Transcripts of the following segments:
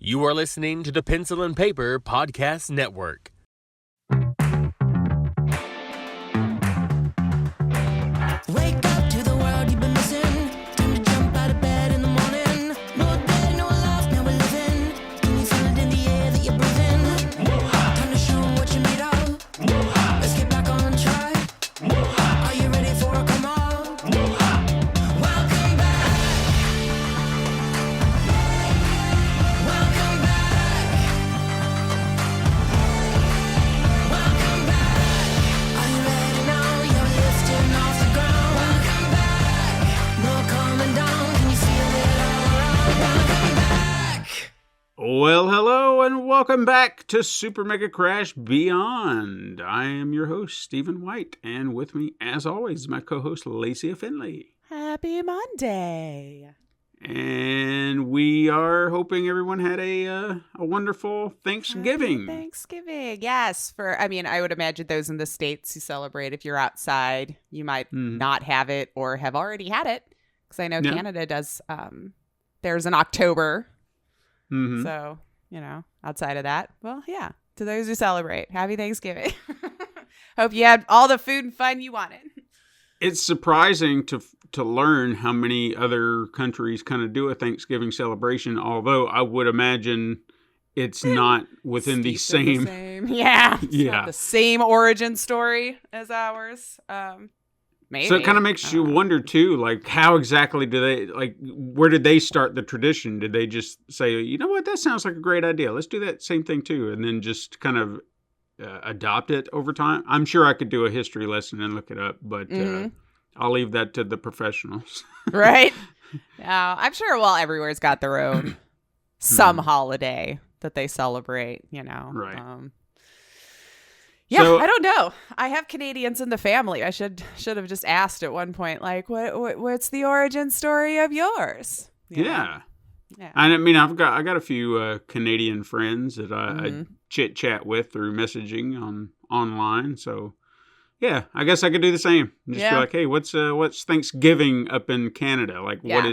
You are listening to the Pencil and Paper Podcast Network. Wake up to the world you've been missing. Time to jump out of bed in the morning. No day, no life, now we're living. Can you feel it in the air that you're breathing? Time to show 'em what you're made of. Let's get back on track. Are you ready for a come on? Welcome back. Welcome back. Welcome back. Are you ready now? You're lifting off the ground. Welcome back. No calming down. Can you feel it all around? Welcome back. Well, hello and welcome back to Super Mega Crash Beyond. I am your host, Stephen White, and with me, as always, my co-host, Lacey Finley. Happy Monday. And we are hoping everyone had a wonderful Thanksgiving. Happy Thanksgiving. Yes. I would imagine those in the States who celebrate, if you're outside, you might not have it or have already had it. Because I know Yeah. Canada does, there's an October. Mhm. So, outside of that, well, yeah. To those who celebrate, happy Thanksgiving. Hope you had all the food and fun you wanted. It's surprising to learn how many other countries kind of do a Thanksgiving celebration, although I would imagine it's not within the Steeped in same. Yeah. It's Yeah. not the same origin story as ours. Maybe. So it kind of makes you wonder too, like how exactly do they, like where did they start the tradition? Did they just say, you know what, that sounds like a great idea, let's do that same thing too, and then just kind of adopt it over time? I'm sure I could do a history lesson and look it up, but I'll leave that to the professionals. Right? Yeah, I'm sure. Well, everywhere's got their own some holiday that they celebrate. Right. Yeah, So- I don't know. I have Canadians in the family. I should have just asked at one point, like, what's the origin story of yours? You know? Yeah. Yeah. I mean, I got a few Canadian friends that I chit chat with through messaging online. So, yeah, I guess I could do the same. Just be Yeah. like, hey, what's Thanksgiving up in Canada? Like, Yeah.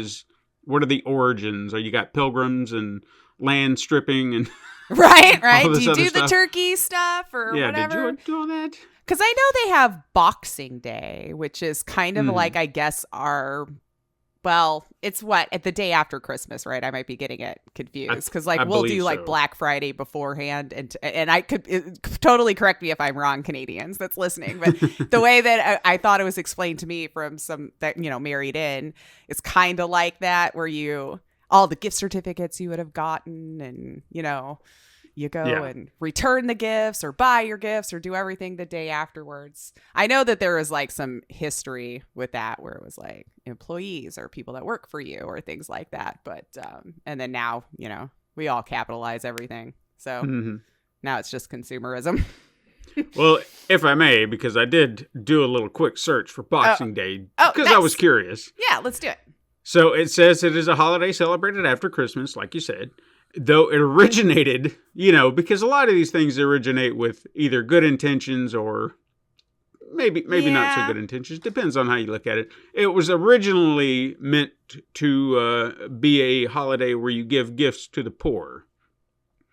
what are the origins? Or you got pilgrims and land stripping and Right. all Do this you other do the stuff. turkey stuff or yeah? whatever? Did you do all that? Because I know they have Boxing Day, which is kind of like, I guess, it's at the day after Christmas, right? I might be getting it confused because, I we'll believe do like so. Black Friday beforehand, and I could totally correct me if I'm wrong, Canadians that's listening. But the way that I thought it was explained to me from some that married in, it's kind of like that, where all the gift certificates you would have gotten, and you go Yeah. and return the gifts or buy your gifts or do everything the day afterwards. I know that there was like some history with that where it was like employees or people that work for you or things like that. But, and then now, we all capitalize everything. So now it's just consumerism. Well, if I may, because I did do a little quick search for Boxing Day because I nice. was curious. Yeah, let's do it. So it says it is a holiday celebrated after Christmas, like you said, though it originated, because a lot of these things originate with either good intentions or maybe not so Yeah. good intentions. Depends on how you look at it. It was originally meant to be a holiday where you give gifts to the poor.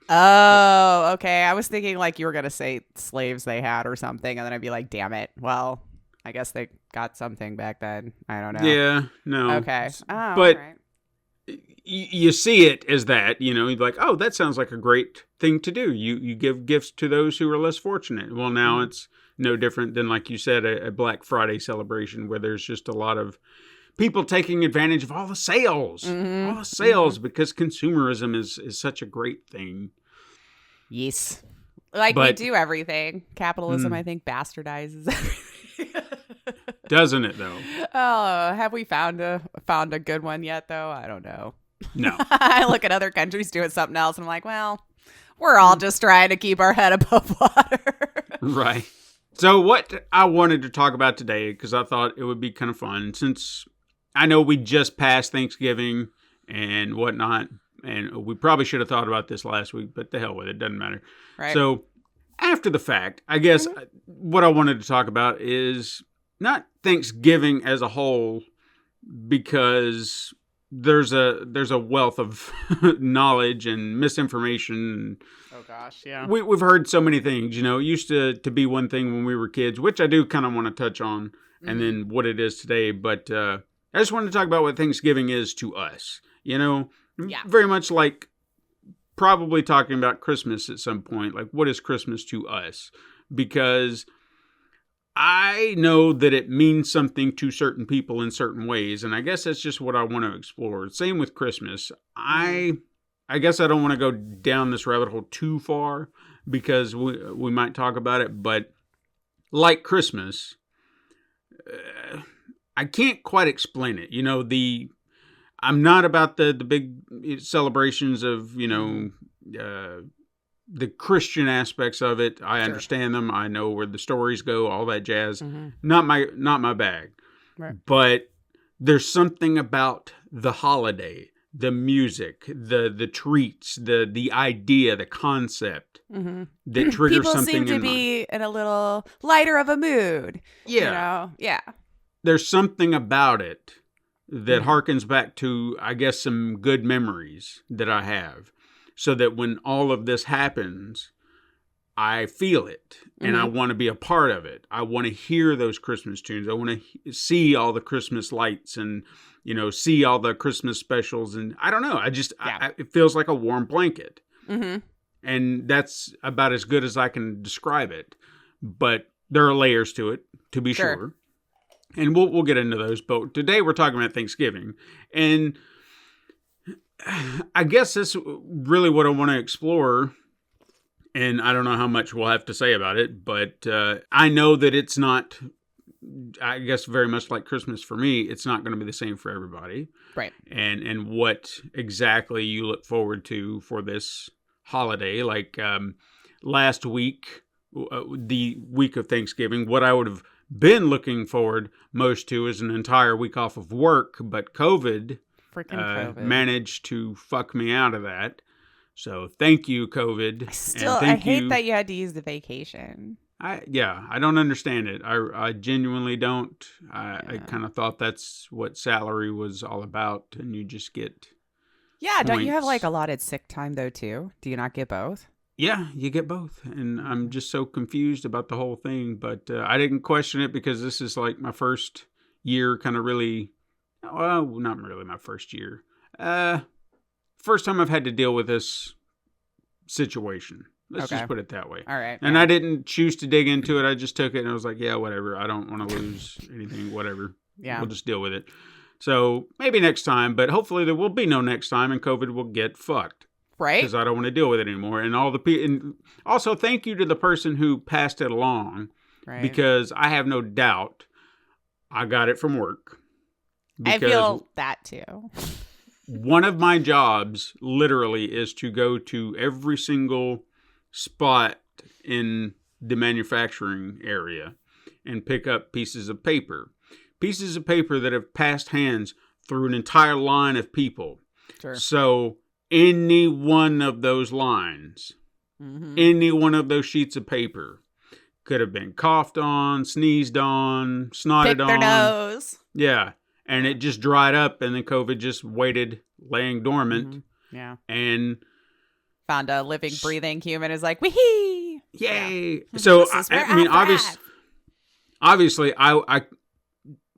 Oh, okay. I was thinking like you were going to say slaves they had or something. And then I'd be like, damn it. Well, I guess they got something back then. I don't know. Yeah, no. Okay. Oh, But- all right. You see it as that, you're like, oh, that sounds like a great thing to do. You give gifts to those who are less fortunate. Well, now it's no different than, like you said, a Black Friday celebration where there's just a lot of people taking advantage of all the sales, because consumerism is such a great thing. Yes. Like But- we do everything. Capitalism, I think, bastardizes everything. Doesn't it, though? Oh, have we found a good one yet, though? I don't know. No. I look at other countries doing something else, and I'm like, well, we're all just trying to keep our head above water. Right. So what I wanted to talk about today, because I thought it would be kind of fun, since I know we just passed Thanksgiving and whatnot, and we probably should have thought about this last week, but the hell with it, doesn't matter. Right. So after the fact, I guess what I wanted to talk about is not Thanksgiving as a whole, because there's a wealth of knowledge and misinformation. Oh gosh, yeah. We've heard so many things. It used to be one thing when we were kids, which I do kind of want to touch on, and then what it is today. But I just wanted to talk about what Thanksgiving is to us. Very much like probably talking about Christmas at some point. Like, what is Christmas to us? Because I know that it means something to certain people in certain ways, and I guess that's just what I want to explore. Same with Christmas. I guess I don't want to go down this rabbit hole too far because we might talk about it, but like Christmas, I can't quite explain it. I'm not about the big celebrations of, the Christian aspects of it. I understand them. I know where the stories go, all that jazz. Not my bag. Right. But there's something about the holiday, the music, the treats, the idea, the concept that triggers People something seem to in be in a little lighter of a mood. Yeah. Yeah. There's something about it that harkens back to, I guess, some good memories that I have. So that when all of this happens, I feel it and I want to be a part of it. I want to hear those Christmas tunes. I want to see all the Christmas lights and, see all the Christmas specials. And I don't know. It feels like a warm blanket. And that's about as good as I can describe it. But there are layers to it, to be sure. And we'll get into those. But today we're talking about Thanksgiving. And I guess that's really what I want to explore, and I don't know how much we'll have to say about it, but I know that it's not, I guess very much like Christmas for me, it's not going to be the same for everybody. Right. And what exactly you look forward to for this holiday. Like last week, the week of Thanksgiving, what I would have been looking forward most to is an entire week off of work, but COVID managed to fuck me out of that. So thank you, COVID. I hate that you had to use the vacation. I don't understand it. I genuinely don't. I kind of thought that's what salary was all about, and you just get don't you have points. allotted sick time though too? Do you not get both? Yeah, you get both, and I'm just so confused about the whole thing. But I didn't question it because this is like my first year, kind of really. Well, not really my first year. First time I've had to deal with this situation. Let's just put it that way. All right. And I didn't choose to dig into it. I just took it and I was like, yeah, whatever. I don't want to lose anything, whatever. Yeah. We'll just deal with it. So maybe next time, but hopefully there will be no next time and COVID will get fucked. Right. Because I don't want to deal with it anymore. And and also thank you to the person who passed it along. Right. Because I have no doubt I got it from work. I feel that too. One of my jobs literally is to go to every single spot in the manufacturing area and pick up pieces of paper that have passed hands through an entire line of people. Sure. So any one of those lines, any one of those sheets of paper could have been coughed on, sneezed on, snotted on. Pick their nose. Yeah. And it just dried up, and then COVID just waited, laying dormant. Yeah. And found a living, breathing human is like, wee! Yay! Yeah. So, I mean, obviously, I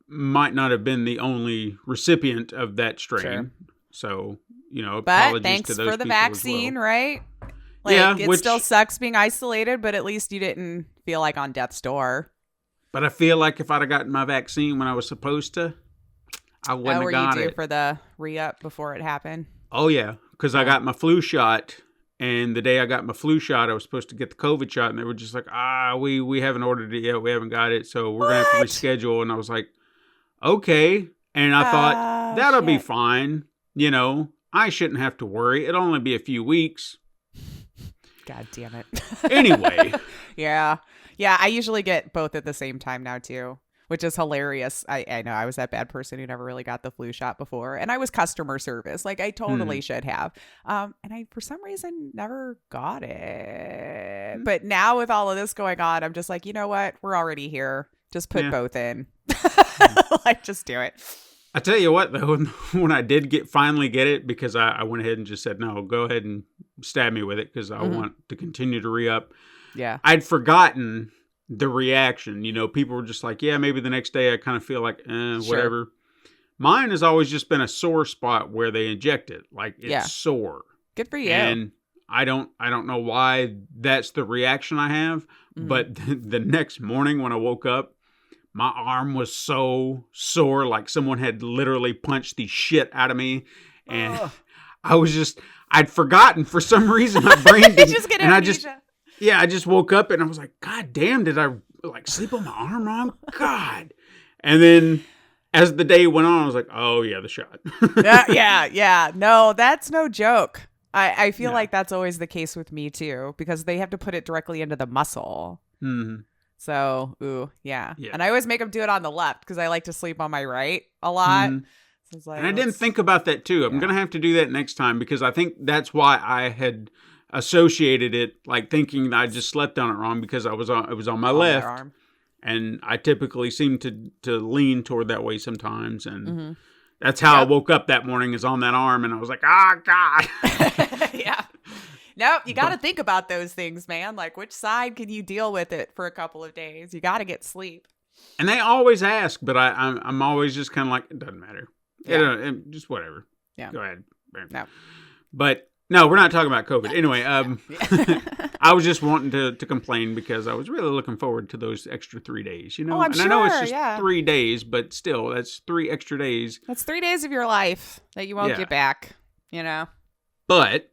might not have been the only recipient of that strain. Sure. So, apologies but thanks to those for the people as vaccine, well. right? It still sucks being isolated, but at least you didn't feel like on death's door. But I feel like if I'd have gotten my vaccine when I was supposed to, I wouldn't have got it. Were you due for the re-up before it happened? Oh, yeah. Because I got my flu shot, and the day I got my flu shot, I was supposed to get the COVID shot, and they were just like, we haven't ordered it yet. We haven't got it, so we're going to have to reschedule. And I was like, okay. And I thought, that'll be fine. I shouldn't have to worry. It'll only be a few weeks. God damn it. Anyway. Yeah. Yeah, I usually get both at the same time now, too. Which is hilarious. I know I was that bad person who never really got the flu shot before. And I was customer service. Like, I totally should have. And I, for some reason, never got it. But now with all of this going on, I'm just like, you know what? We're already here. Just put both in. Like, just do it. I tell you what, though, when I did finally get it, because I went ahead and just said, no, go ahead and stab me with it because I want to continue to re-up. Yeah. I'd forgotten the reaction. You know, people were just like, yeah, maybe the next day I kind of feel like, whatever. Mine has always just been a sore spot where they inject it. Like, it's sore. Good for you. And I don't know why that's the reaction I have. But the next morning when I woke up, my arm was so sore, like someone had literally punched the shit out of me. And I'd forgotten for some reason. My brain didn't. Just get and amnesia. I just woke up and I was like, God damn, did I like sleep on my arm wrong? God. And then as the day went on, I was like, oh yeah, the shot. Yeah. No, that's no joke. I feel like that's always the case with me too, because they have to put it directly into the muscle. Mm-hmm. So, yeah. And I always make them do it on the left because I like to sleep on my right a lot. So it's like, and I didn't think about that too. I'm going to have to do that next time because I think that's why I had associated it, like thinking that I just slept on it wrong because it was on my left. Arm. And I typically seem to lean toward that way sometimes. And that's how I woke up that morning, is on that arm. And I was like, God. Yeah. Nope, you got to think about those things, man. Like, which side can you deal with it for a couple of days? You got to get sleep. And they always ask, but I'm always just kind of like, it doesn't matter. Yeah. Just whatever. Yeah. Go ahead. No. But no, we're not talking about COVID. Anyway, I was just wanting to complain because I was really looking forward to those extra 3 days, you know? Oh, I'm and I know it's sure, just 3 days, but still, that's 3 extra days. That's 3 days of your life that you won't get back, you know? But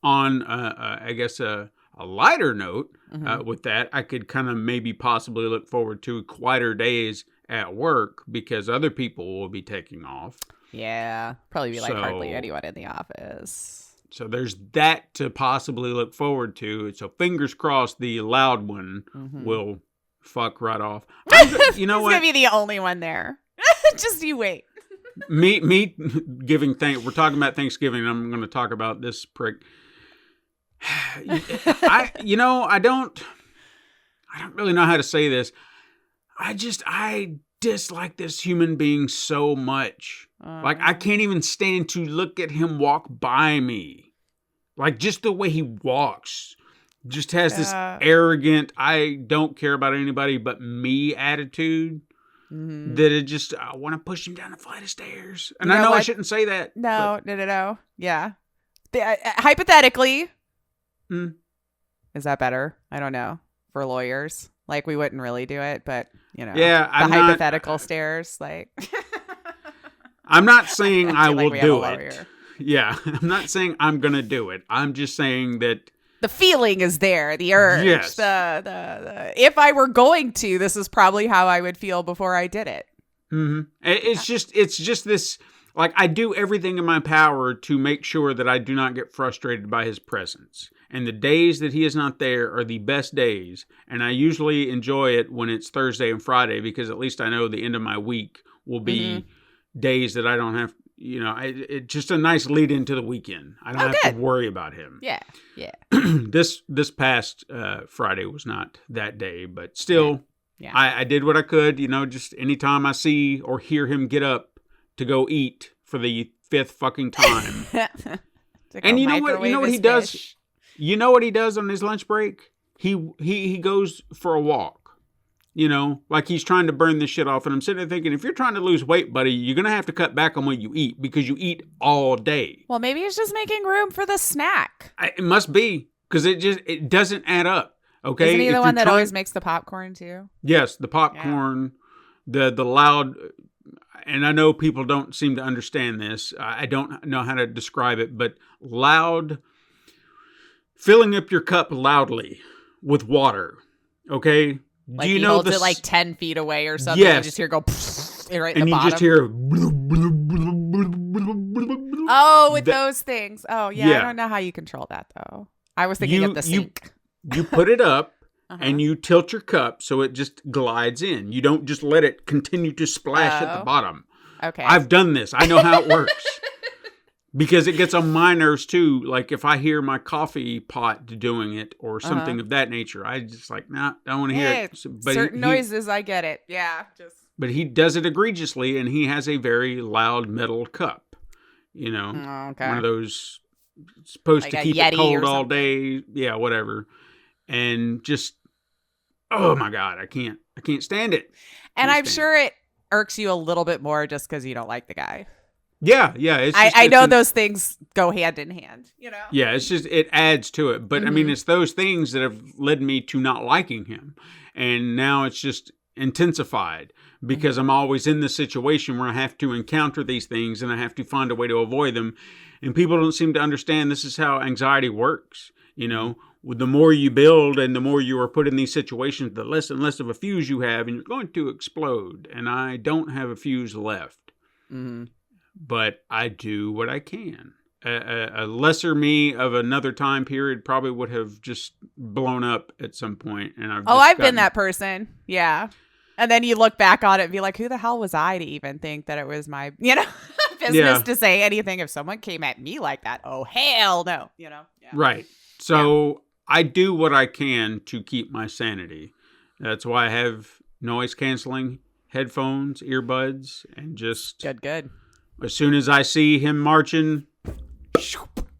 on, I guess, a lighter note with that, I could kind of maybe possibly look forward to quieter days at work because other people will be taking off. Yeah, probably be like hardly anyone in the office. So there's that to possibly look forward to. So fingers crossed the loud one will fuck right off. You know what? He's going to be the only one there. Just you wait. Me giving thanks. We're talking about Thanksgiving, and I'm going to talk about this prick. I don't really know how to say this. I dislike this human being so much. Like, I can't even stand to look at him walk by me. Like, just the way he walks just has this arrogant, I don't care about anybody but me attitude. That it just, I want to push him down a flight of stairs. And I know I shouldn't say that. No. Yeah. Hypothetically. Is that better? I don't know. For lawyers. Like, we wouldn't really do it, but, you know. Yeah, the hypothetical stairs, like. I'm not saying I will do it. Lawyer. Yeah, I'm not saying I'm going to do it. I'm just saying that. The feeling is there, the urge. Yes. The if I were going to, this is probably how I would feel before I did it. It's just this, like, I do everything in my power to make sure that I do not get frustrated by his presence. And the days that he is not there are the best days. And I usually enjoy it when it's Thursday and Friday because at least I know the end of my week will be days that I don't have, it's just a nice lead into the weekend. I don't have to worry about him. Yeah. This past Friday was not that day, but still, I did what I could, just anytime I see or hear him get up to go eat for the 5th fucking time. And you know what he does? Fish. You know what he does on his lunch break? He goes for a walk. Like he's trying to burn this shit off. And I'm sitting there thinking, if you're trying to lose weight, buddy, you're going to have to cut back on what you eat because you eat all day. Well, maybe he's just making room for the snack. It must be because it doesn't add up. Okay. Isn't he the one that always makes the popcorn too? Yes. The popcorn, the loud, and I know people don't seem to understand this. I don't know how to describe it, but loud, filling up your cup loudly with water. Okay. Like do you he know holds it like 10 feet away or something? Yes. You just hear it go right in and the bottom. You just hear with those things. Oh, yeah. I don't know how you control that, though. I was thinking of the sink. You put it up and you tilt your cup so it just glides in. You don't just let it continue to splash at the bottom. Okay. I've done this. I know how it works. Because it gets on my nerves too. Like if I hear my coffee pot doing it or something of that nature, I just like, nah, I don't want to hear it. But certain noises, I get it. Yeah, just. But he does it egregiously, and he has a very loud metal cup. You know, Okay. one of those supposed Like to a keep Yeti it cold or all something. day. Yeah, whatever. And just, oh my God, I can't stand it. And I'm Can't stand sure it irks you a little bit more just because you don't like the guy. Yeah. It's just, I it's know an- those things go hand in hand, you know? Yeah, it's just, it adds to it. But I mean, it's those things that have led me to not liking him. And now it's just intensified because I'm always in the situation where I have to encounter these things and I have to find a way to avoid them. And people don't seem to understand this is how anxiety works. You know, the more you build and the more you are put in these situations, the less and less of a fuse you have, and you're going to explode. And I don't have a fuse left. But I do what I can. A lesser me of another time period probably would have just blown up at some point. And I've been that person. Yeah. And then you look back on it and be like, who the hell was I to even think that it was my, business to say anything if someone came at me like that? Oh, hell no. Yeah. Right. So I do what I can to keep my sanity. That's why I have noise canceling headphones, earbuds, and just Good. as soon as I see him marching,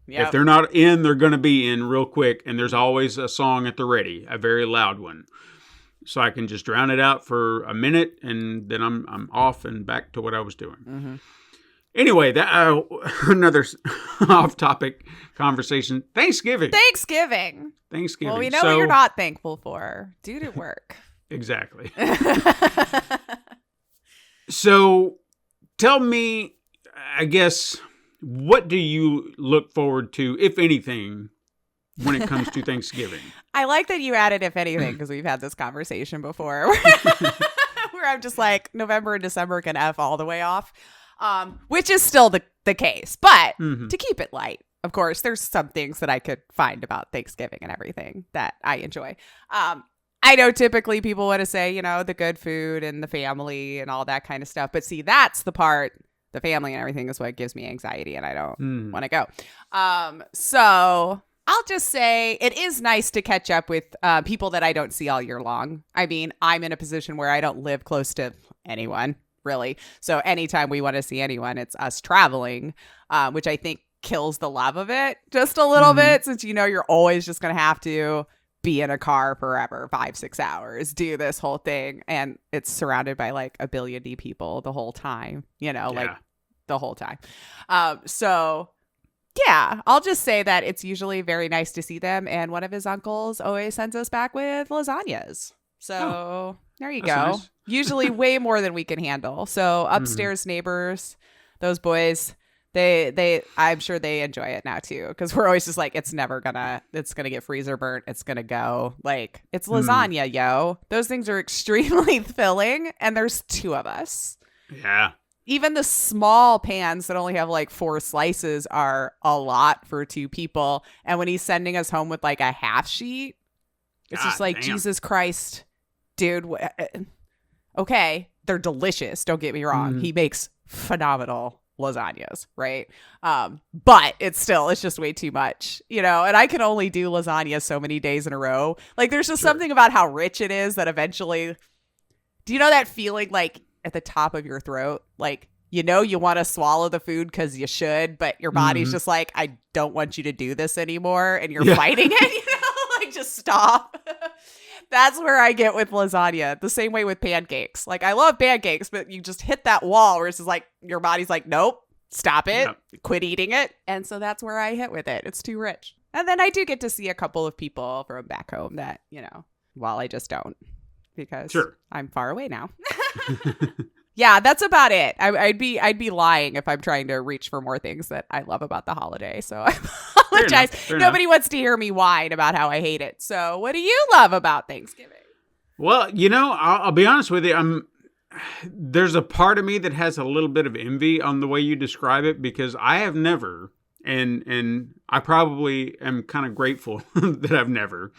Yeah. if they're not in, they're going to be in real quick. And there's always a song at the ready, a very loud one. So I can just drown it out for a minute and then I'm off and back to what I was doing. Anyway, that another off-topic conversation. Thanksgiving. Thanksgiving. Well, we know what you're not thankful for. Dude at work. Exactly. So tell me, I guess, what do you look forward to, if anything, when it comes to Thanksgiving? I like that you added if anything because we've had this conversation before where I'm just like November and December can F all the way off, which is still the case. But to keep it light, of course, there's some things that I could find about Thanksgiving and everything that I enjoy. I know typically people want to say, the good food and the family and all that kind of stuff. But see, that's the part, the family and everything is what gives me anxiety and I don't want to go. So I'll just say it is nice to catch up with people that I don't see all year long. I mean, I'm in a position where I don't live close to anyone, really. So anytime we want to see anyone, it's us traveling, which I think kills the love of it just a little bit since, you're always just going to have to be in a car forever, 5-6 hours, do this whole thing. And it's surrounded by like a billion people the whole time, like the whole time. So yeah, I'll just say that it's usually very nice to see them. And one of his uncles always sends us back with lasagnas. So there you go. Nice. Usually way more than we can handle. So upstairs neighbors, those boys, I'm sure they enjoy it now too. Cause we're always just like, it's gonna get freezer burnt. It's gonna go like, it's lasagna, yo. Those things are extremely filling and there's 2 of us. Yeah. Even the small pans that only have like 4 slices are a lot for 2 people. And when he's sending us home with like a half sheet, it's just like, damn. Jesus Christ, dude. Okay, they're delicious. Don't get me wrong. He makes phenomenal lasagnas, right? But it's just way too much, and I can only do lasagna so many days in a row. Like there's just something about how rich it is that eventually, do you know that feeling like at the top of your throat, like you want to swallow the food because you should, but your body's just like, I don't want you to do this anymore, and you're fighting it, like just stop. That's where I get with lasagna. The same way with pancakes. Like I love pancakes, but you just hit that wall where it's just like your body's like, nope, stop it, quit eating it. And so that's where I hit with it. It's too rich. And then I do get to see a couple of people from back home that, while I just don't. Because I'm far away now. Yeah, that's about it. I'd be lying if I'm trying to reach for more things that I love about the holiday. So I apologize. Fair Nobody wants to hear me whine about how I hate it. So what do you love about Thanksgiving? Well, I'll be honest with you. There's a part of me that has a little bit of envy on the way you describe it because I have never, and I probably am kind of grateful that I've never,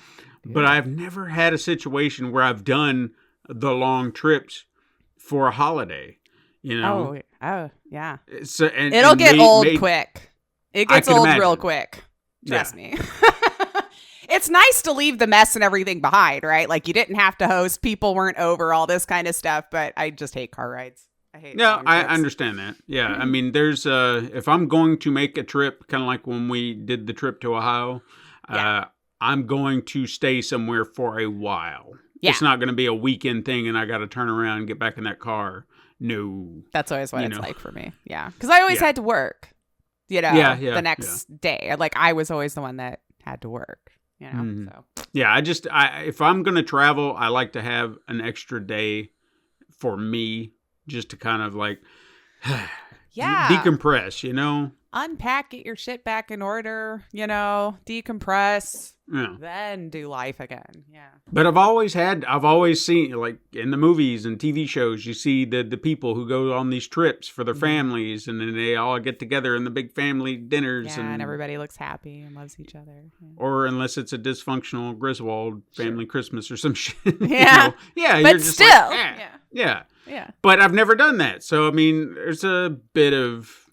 but I've never had a situation where I've done the long trips for a holiday, Oh yeah. So, It'll get old quick. It I gets can old imagine. real quick. Trust Yeah. me. It's nice to leave the mess and everything behind, right? Like you didn't have to host, people weren't over, all this kind of stuff, but I just hate car rides. I hate Yeah, long I trips. understand that. Yeah, I mean, there's if I'm going to make a trip, kind of like when we did the trip to Ohio, Yeah. I'm going to stay somewhere for a while. Yeah. It's not going to be a weekend thing, and I got to turn around and get back in that car. No. That's always what You it's know. like for me. Yeah. Because I always Yeah. had to work, Yeah, the next day. Like I was always the one that had to work, Mhm. So Yeah, if I'm going to travel, I like to have an extra day for me, just to kind of like yeah. decompress. You know. Unpack, get your shit back in order, decompress, Yeah. then do life again. Yeah. But I've always seen, like in the movies and TV shows, you see the people who go on these trips for their families, and then they all get together in the big family dinners, Yeah, and everybody looks happy and loves each other. Yeah. or unless it's a dysfunctional Griswold family Christmas or some shit. Yeah. Yeah, But you're just still, like, yeah. yeah. Yeah. But I've never done that, so I mean, there's a bit of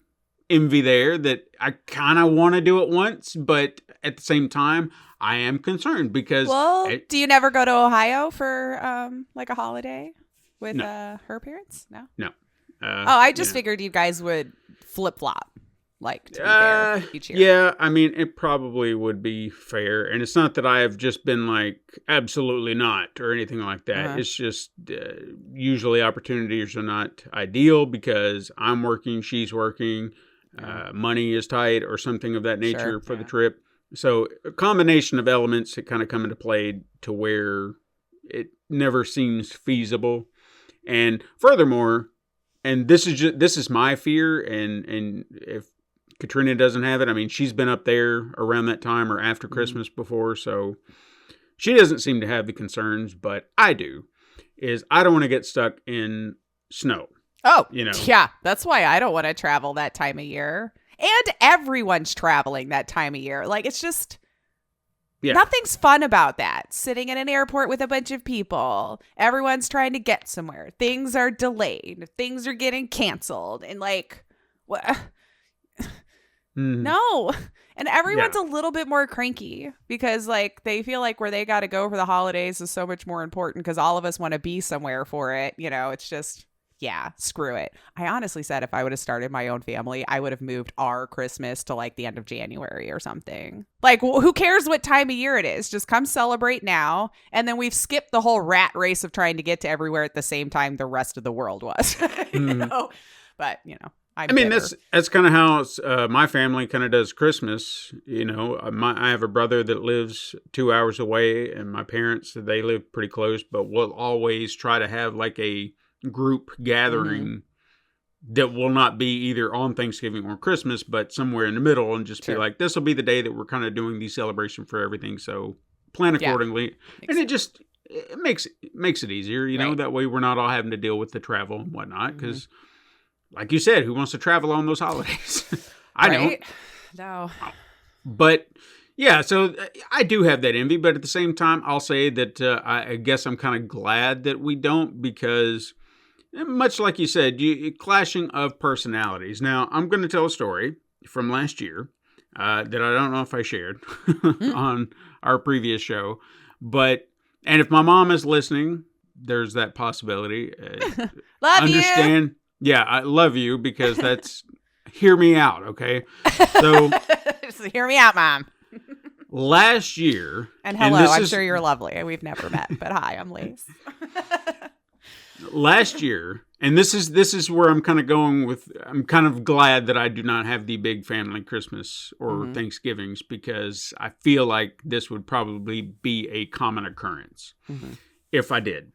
envy there that I kind of want to do it once, but at the same time, I am concerned because Well, do you never go to Ohio for like a holiday with No. her parents? No. no. I just figured you guys would flip flop, like to be fair, each year. Yeah, I mean, it probably would be fair. And it's not that I have just been like, absolutely not, or anything like that. Uh-huh. It's just usually opportunities are not ideal because I'm working, she's working, money is tight, or something of that nature Sure, for the yeah. trip. So a combination of elements that kind of come into play to where it never seems feasible. And furthermore, and this is my fear, and if Katrina doesn't have it, I mean, she's been up there around that time or after Christmas before, so she doesn't seem to have the concerns, but I do, is I don't want to get stuck in snow. Oh, You know. yeah. That's why I don't want to travel that time of year. And everyone's traveling that time of year. Like, it's just Yeah. nothing's fun about that. Sitting in an airport with a bunch of people. Everyone's trying to get somewhere. Things are delayed. Things are getting canceled. And like, what? Mhm. No. And everyone's a little bit more cranky because like they feel like where they got to go for the holidays is so much more important because all of us want to be somewhere for it. It's just, yeah, screw it. I honestly said if I would have started my own family, I would have moved our Christmas to like the end of January or something. Like, who cares what time of year it is? Just come celebrate now. And then we've skipped the whole rat race of trying to get to everywhere at the same time the rest of the world was. But, I mean, that's kind of how my family kind of does Christmas. I have a brother that lives 2 hours away, and my parents, they live pretty close, but we'll always try to have like a group gathering that will not be either on Thanksgiving or Christmas, but somewhere in the middle, and just be Sure. like, this will be the day that we're kind of doing the celebration for everything. So plan accordingly. And it makes it easier, Right. that way we're not all having to deal with the travel and whatnot. Because like you said, who wants to travel on those holidays? I don't. Right? No. But yeah, so I do have that envy, but at the same time, I'll say that I guess I'm kind of glad that we don't, because much like you said, clashing of personalities. Now, I'm going to tell a story from last year that I don't know if I shared on our previous show, and if my mom is listening, there's that possibility. Love Understand? Yeah, I love you, because that's hear me out, okay? So you. So hear me out, Mom. last year, And hello, I'm is- sure you're lovely. We've never met, but hi, I'm Lise. last year, and this is where I'm kind of going with. I'm kind of glad that I do not have the big family Christmas or Thanksgivings, because I feel like this would probably be a common occurrence if I did.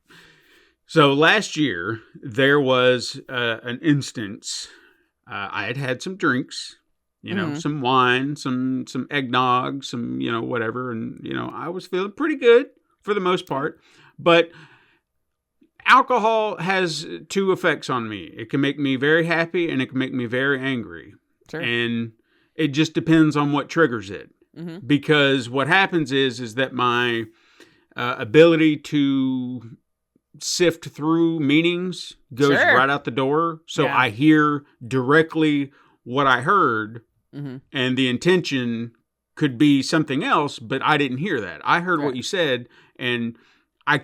So last year there was an instance. I had some drinks, some wine, some eggnog, some whatever, and I was feeling pretty good for the most part, but alcohol has two effects on me. It can make me very happy, and it can make me very angry. Sure. And it just depends on what triggers it. Because what happens is that my ability to sift through meanings goes Sure. right out the door. So Yeah. I hear directly what I heard Mm-hmm. and the intention could be something else, but I didn't hear that. I heard Right. what you said, and I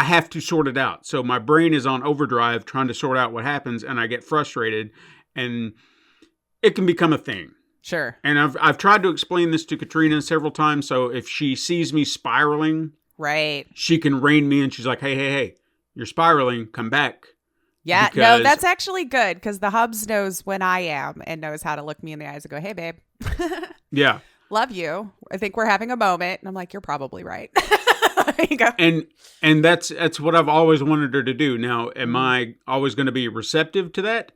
have to sort it out. So my brain is on overdrive trying to sort out what happens, and I get frustrated, and it can become a thing. Sure. And I've tried to explain this to Katrina several times, so if she sees me spiraling, Right. she can rein me in. She's like, hey, you're spiraling, come back. Yeah. No, Because- that's actually good because the hubs knows when I am and knows how to look me in the eyes and go, hey, babe, Yeah. love you. I think we're having a moment. And I'm like, you're probably right. There you go. And that's what I've always wanted her to do. Now, am I always going to be receptive to that?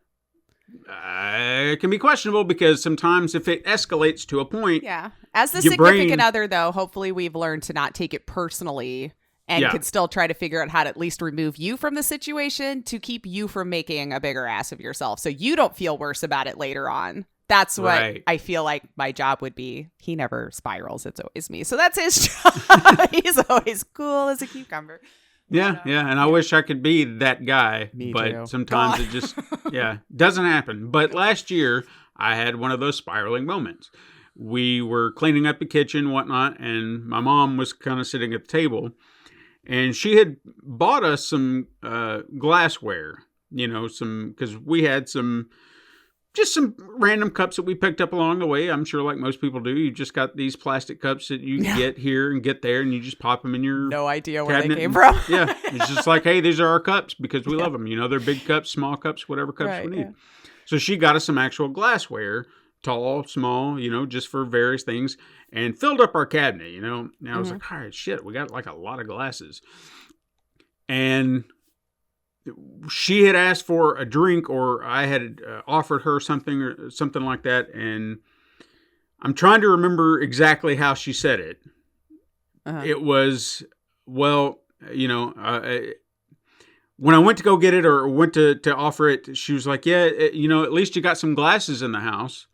It can be questionable because sometimes if it escalates to a point, Yeah. As the Your significant brain- other, though, hopefully we've learned to not take it personally and Yeah. can still try to figure out how to at least remove you from the situation to keep you from making a bigger ass of yourself so you don't feel worse about it later on. That's what Right. I feel like my job would be. He never spirals. It's always me. So that's his job. He's always cool as a cucumber. yeah, and I wish I could be that guy, Me but too. sometimes God. it just, doesn't happen. But last year, I had one of those spiraling moments. We were cleaning up the kitchen and whatnot, and my mom was kind of sitting at the table, and she had bought us some glassware, because we had just some random cups that we picked up along the way. I'm sure like most people do. You just got these plastic cups that you get here and get there, and you just pop them in your No idea where they cabinet. came from. Yeah. It's just like, hey, these are our cups because we love them. They're big cups, small cups, whatever cups Right, we need. yeah. So she got us some actual glassware, tall, small, just for various things, and filled up our cabinet, And I was like, all right, shit, we got like a lot of glasses. And she had asked for a drink, or I had offered her something or something like that. And I'm trying to remember exactly how she said it. Uh-huh. It was, well, when I went to go get it or went to offer it, she was like, yeah, at least you got some glasses in the house.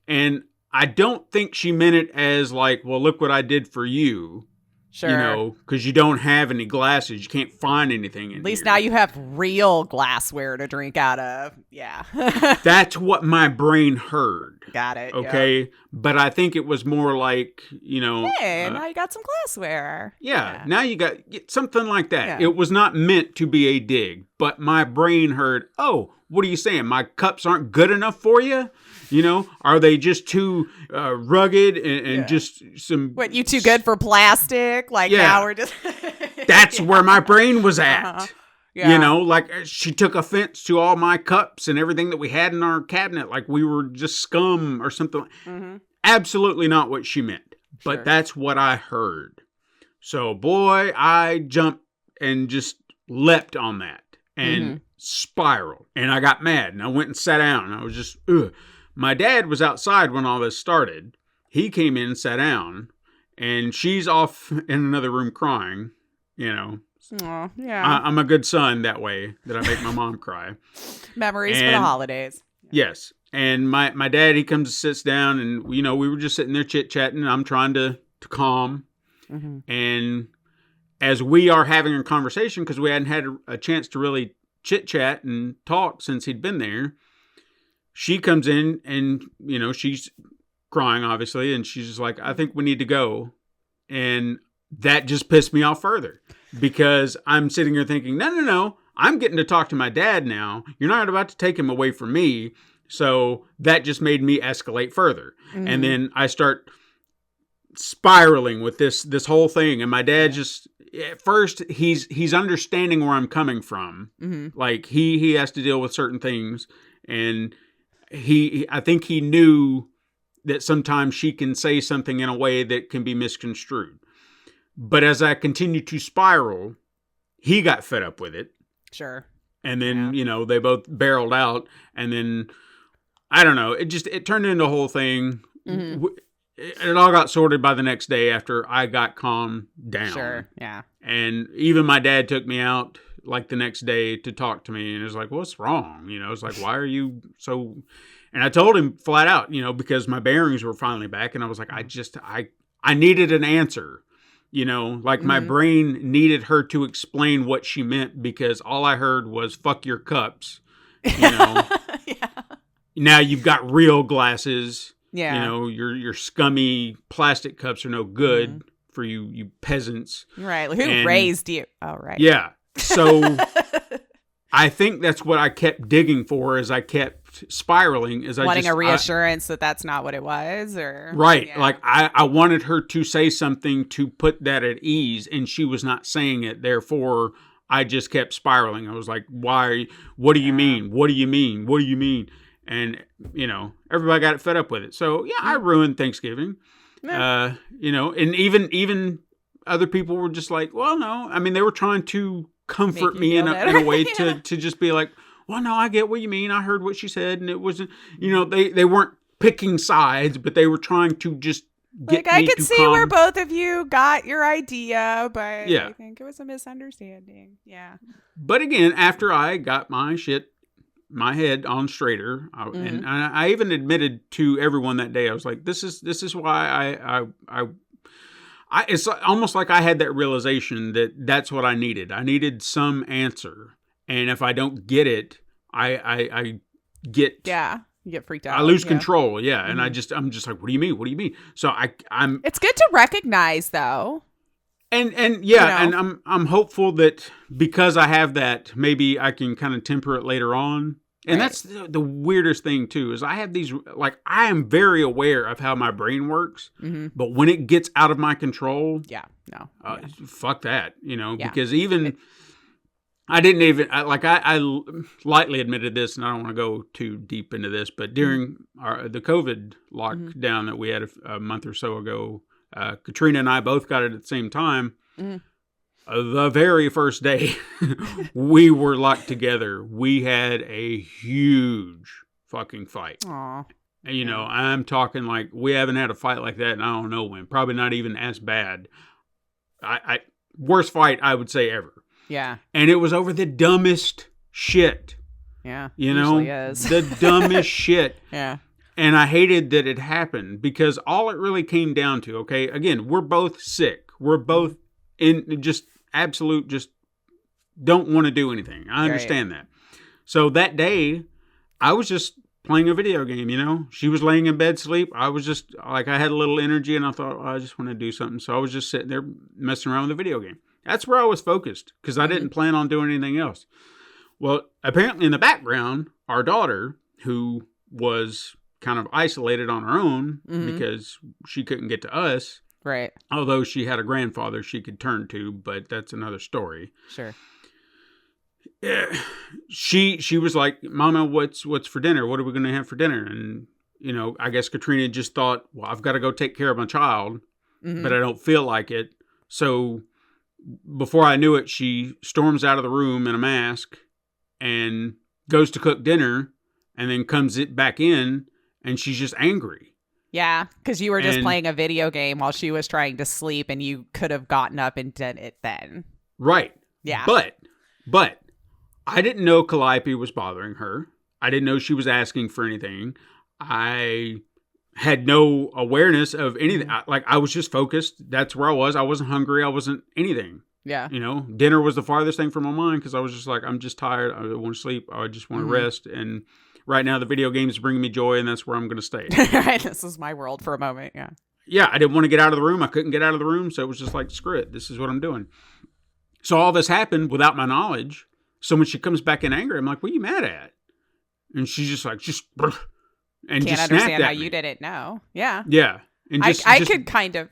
And I don't think she meant it as like, well, look what I did for you. Sure. Because you don't have any glasses. You can't find anything in At least here. now you have real glassware to drink out of. Yeah. That's what my brain heard. Got it. yeah. Okay. But I think it was more like, Hey, now you got some glassware. yeah, now you got something like that. Yeah. It was not meant to be a dig, but my brain heard, oh, what are you saying? My cups aren't good enough for you? Are they just too rugged and just some... What, you too good for plastic? Like Yeah. now we're just... That's where my brain was at. Uh-huh. Yeah. Like she took offense to all my cups and everything that we had in our cabinet, like we were just scum or something. Mhm. Absolutely not what she meant, but Sure. that's what I heard. So, boy, I jumped and just leapt on that and spiraled. And I got mad and I went and sat down. And I was just, ugh. My dad was outside when all this started. He came in and sat down, and she's off in another room crying, Aw, yeah. I'm a good son that way, that I make my mom cry. Memories for the and- holidays. Yes. And my dad, he comes and sits down, and, we were just sitting there chit-chatting, and I'm trying to calm. Mm-hmm. And as we are having a conversation, because we hadn't had a chance to really chit-chat and talk since he'd been there, she comes in and, she's crying, obviously, and she's just like, I think we need to go. And that just pissed me off further because I'm sitting here thinking, no, I'm getting to talk to my dad now. You're not about to take him away from me. So that just made me escalate further. Mm-hmm. And then I start spiraling with this whole thing. And my dad just, at first, he's understanding where I'm coming from. Mm-hmm. Like he has to deal with certain things. And I think he knew that sometimes she can say something in a way that can be misconstrued. But as I continued to spiral, he got fed up with it. Sure. And then, they both barreled out. And then, I don't know, it turned into a whole thing. Mm-hmm. It all got sorted by the next day after I got calmed down. Sure. Yeah. And even my dad took me out like the next day to talk to me, and it was like, what's wrong? It's like, why are you so... And I told him flat out, because my bearings were finally back, and I was like, I needed an answer, like my brain needed her to explain what she meant, because all I heard was fuck your cups, Yeah. Now you've got real glasses, Yeah. You know, your scummy plastic cups are no good for you peasants. Right. Who And- raised you? Oh, right. Yeah. So I think that's what I kept digging for as I kept spiraling. As Wanting I a reassurance that that's not what it was, or right. Yeah. Like I wanted her to say something to put that at ease, and she was not saying it. Therefore, I just kept spiraling. I was like, why? What do you mean? What do you mean? What do you mean? And, you know, everybody got fed up with it. So, yeah, I ruined Thanksgiving. You know, and even other people were just like, well, no. I mean, they were trying to comfort you me in feel a better. way to just be like, well, no, I get what you mean. I heard what she said. And it wasn't, you know, they weren't picking sides, but they were trying to just get like I me could to see calm. where both of you got your idea, but Yeah. I think it was a misunderstanding. Yeah. But again, after I got my head on straighter, and I even admitted to everyone that day, I was like, this is why I it's almost like I had that realization that that's what I needed. I needed some answer. And if I don't get it, I get, Yeah. You get freaked out. I lose Yeah. control. Yeah. And I'm just like, what do you mean? What do you mean? So I'm, It's good to recognize though. and yeah, You know? and I'm hopeful that because I have that, maybe I can kind of temper it later on. And Right. that's the weirdest thing too, is I have these, like, I am very aware of how my brain works, but when it gets out of my control, Yeah. No. fuck that, you know, Yeah. because even I didn't even, I lightly admitted this, and I don't want to go too deep into this, but during the COVID lockdown that we had a month or so ago, Katrina and I both got it at the same time. The very first day we were locked together, we had a huge fucking fight. Aw. And, you know, I'm talking like we haven't had a fight like that, and I don't know when. Probably not even as bad. I worst fight I would say ever. Yeah. And it was over the dumbest shit. Yeah. You know, Usually is. the dumbest shit. Yeah. And I hated that it happened because all it really came down to, okay, again, we're both sick. We're both in just absolute, just don't want to do anything. I understand that. So that day, I was just playing a video game, you know. She was laying in bed sleep. I was just, like, I had a little energy and I thought, I just want to do something. So I was just sitting there messing around with the video game. That's where I was focused because I didn't plan on doing anything else. Well, apparently in the background, our daughter, who was kind of isolated on her own because she couldn't get to us, Right. although she had a grandfather she could turn to, but that's another story. Sure. Yeah, she was like, Mama, what's for dinner? What are we going to have for dinner? And, you know, I guess Katrina just thought, well, I've got to go take care of my child, but I don't feel like it. So before I knew it, she storms out of the room in a mask and goes to cook dinner and then comes back in and she's just angry. Yeah, because you were just And- playing a video game while she was trying to sleep, and you could have gotten up and done it then. Right. Yeah. But I didn't know Calliope was bothering her. I didn't know she was asking for anything. I had no awareness of anything. I was just focused. That's where I was. I wasn't hungry. I wasn't anything. Yeah. You know, dinner was the farthest thing from my mind because I was just like, I'm just tired. I want to sleep. I just want to rest. And right now the video games bring me joy, and that's where I'm going to stay. Right. This is my world for a moment. Yeah. Yeah, I didn't want to get out of the room. I couldn't get out of the room. So it was just like, screw it. This is what I'm doing. So all this happened without my knowledge. So when she comes back in anger, I'm like, what are you mad at? And she's just like, and Can't just snapped understand at how me. you didn't know. Yeah. Yeah. And just, I just- could kind of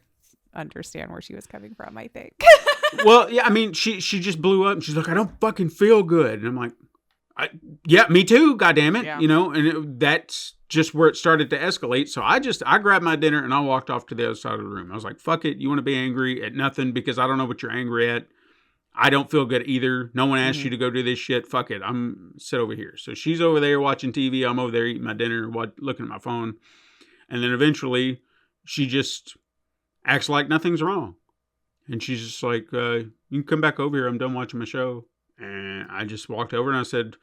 understand where she was coming from, I think. well, yeah, I mean, she just blew up and she's like, I don't fucking feel good. And I'm like, yeah, me too, goddammit. Yeah. You know, and that's just where it started to escalate. So I grabbed my dinner and I walked off to the other side of the room. I was like, fuck it. You want to be angry at nothing because I don't know what you're angry at. I don't feel good either. No one asked you to go do this shit. Fuck it. I'm sit over here. So she's over there watching TV. I'm over there eating my dinner, looking at my phone. And then eventually she just acts like nothing's wrong. And she's just like, you can come back over here. I'm done watching my show. And I just walked over and I said,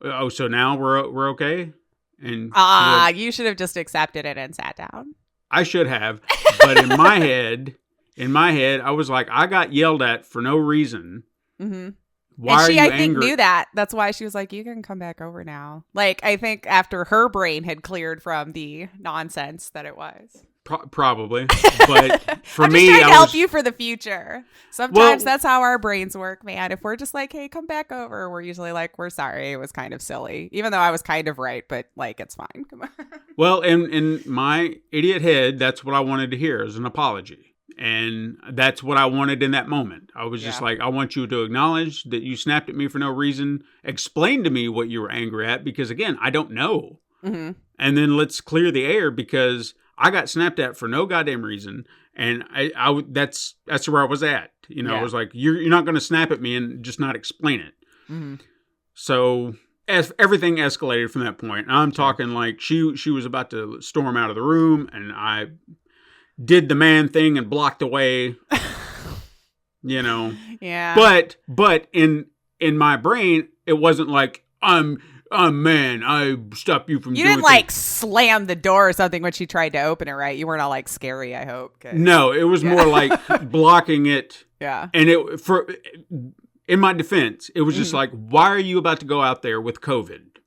oh, so now we're okay? And she's like, You should have just accepted it and sat down. I should have. But in my head, I was like, I got yelled at for no reason. Mm-hmm. Why and are she, you I think, angry? knew that. That's why she was like, you can come back over now. Like, I think after her brain had cleared from the nonsense that it was. Probably, but for I'm me, just trying to I help was, you for the future. Sometimes Well- that's how our brains work, man. If we're just like, hey, come back over, we're usually like, we're sorry. It was kind of silly. Even though I was kind of right, but like, it's fine. Come on. Well, in my idiot head, that's what I wanted to hear is an apology. And that's what I wanted in that moment. I was just Yeah. like, I want you to acknowledge that you snapped at me for no reason. Explain to me what you were angry at because, again, I don't know. Mm-hmm. And then let's clear the air because I got snapped at for no goddamn reason. And that's where I was at. You know, I Yeah. was like, you're not going to snap at me and just not explain it. Mm-hmm. So as everything escalated from that point, I'm talking like she was about to storm out of the room, and I did the man thing and blocked away. You know, Yeah. but in my brain, it wasn't like I'm man. I stopped you from. You doing didn't like things. slam the door or something when she tried to open it, right? You weren't all like scary, I hope. 'Cause- No, it was more like blocking it, Yeah. and it for. In my defense, it was just Mhm. like, why are you about to go out there with COVID?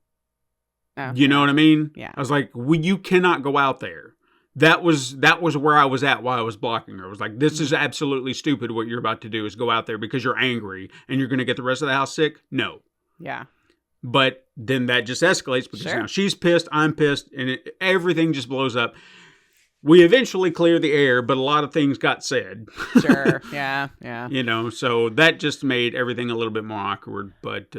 Oh, You know what I mean? Yeah. I was like, you cannot go out there. That was where I was at while I was blocking her. I was like, this is absolutely stupid what you're about to do is go out there because you're angry and you're going to get the rest of the house sick. No. Yeah. But then that just escalates because Sure. now she's pissed, I'm pissed, and everything just blows up. We eventually cleared the air, but a lot of things got said. Sure. Yeah. Yeah. You know, so that just made everything a little bit more awkward, but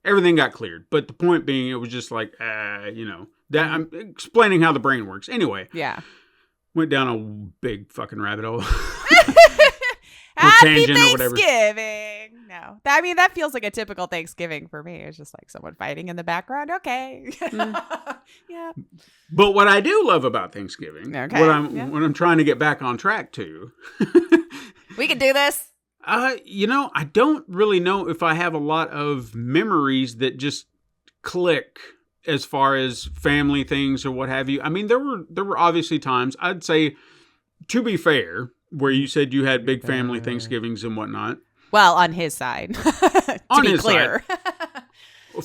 everything got cleared. But the point being, it was just like, you know, that I'm explaining how the brain works. Anyway, Yeah. went down a big fucking rabbit hole. Happy tangent or whatever. Thanksgiving. No. I mean, that feels like a typical Thanksgiving for me. It's just like someone fighting in the background. Okay. Yeah. But what I do love about Thanksgiving, Okay, what I'm yeah. what I'm trying to get back on track to, We can do this. you know, I don't really know if I have a lot of memories that just click as far as family things or what have you. I mean, there were obviously times, I'd say, to be fair, where you said you had big family Thanksgivings and whatnot. Well, on his side. To On be his clear.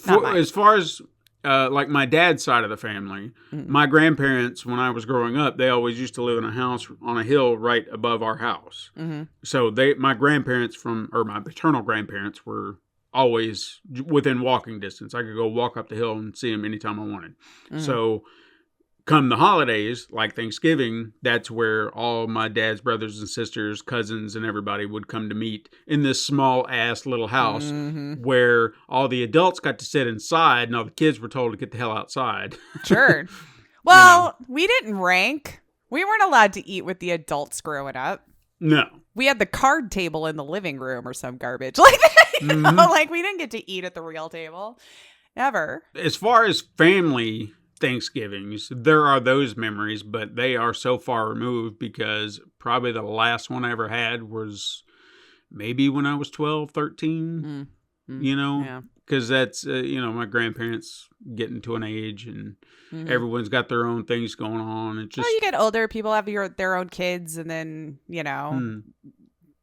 mine. As far as like my dad's side of the family, my grandparents, when I was growing up, they always used to live in a house on a hill right above our house. Mm-hmm. So my grandparents my paternal grandparents were always within walking distance. I could go walk up the hill and see them anytime I wanted. Mm-hmm. So come the holidays, like Thanksgiving, that's where all my dad's brothers and sisters, cousins, and everybody would come to meet in this small ass little house Mm-hmm. where all the adults got to sit inside and all the kids were told to get the hell outside. Sure. Well, we didn't rank. We weren't allowed to eat with the adults growing up. No. We had the card table in the living room or some garbage like that. You know? Mhm. Like, we didn't get to eat at the real table. Ever. As far as family Thanksgivings, there are those memories, but they are so far removed because probably the last one I ever had was maybe when I was 12, 13, you know, Yeah. because that's, you know, my grandparents getting to an age and everyone's got their own things going on. It just, Well, you get older, people have their own kids, and then, you know,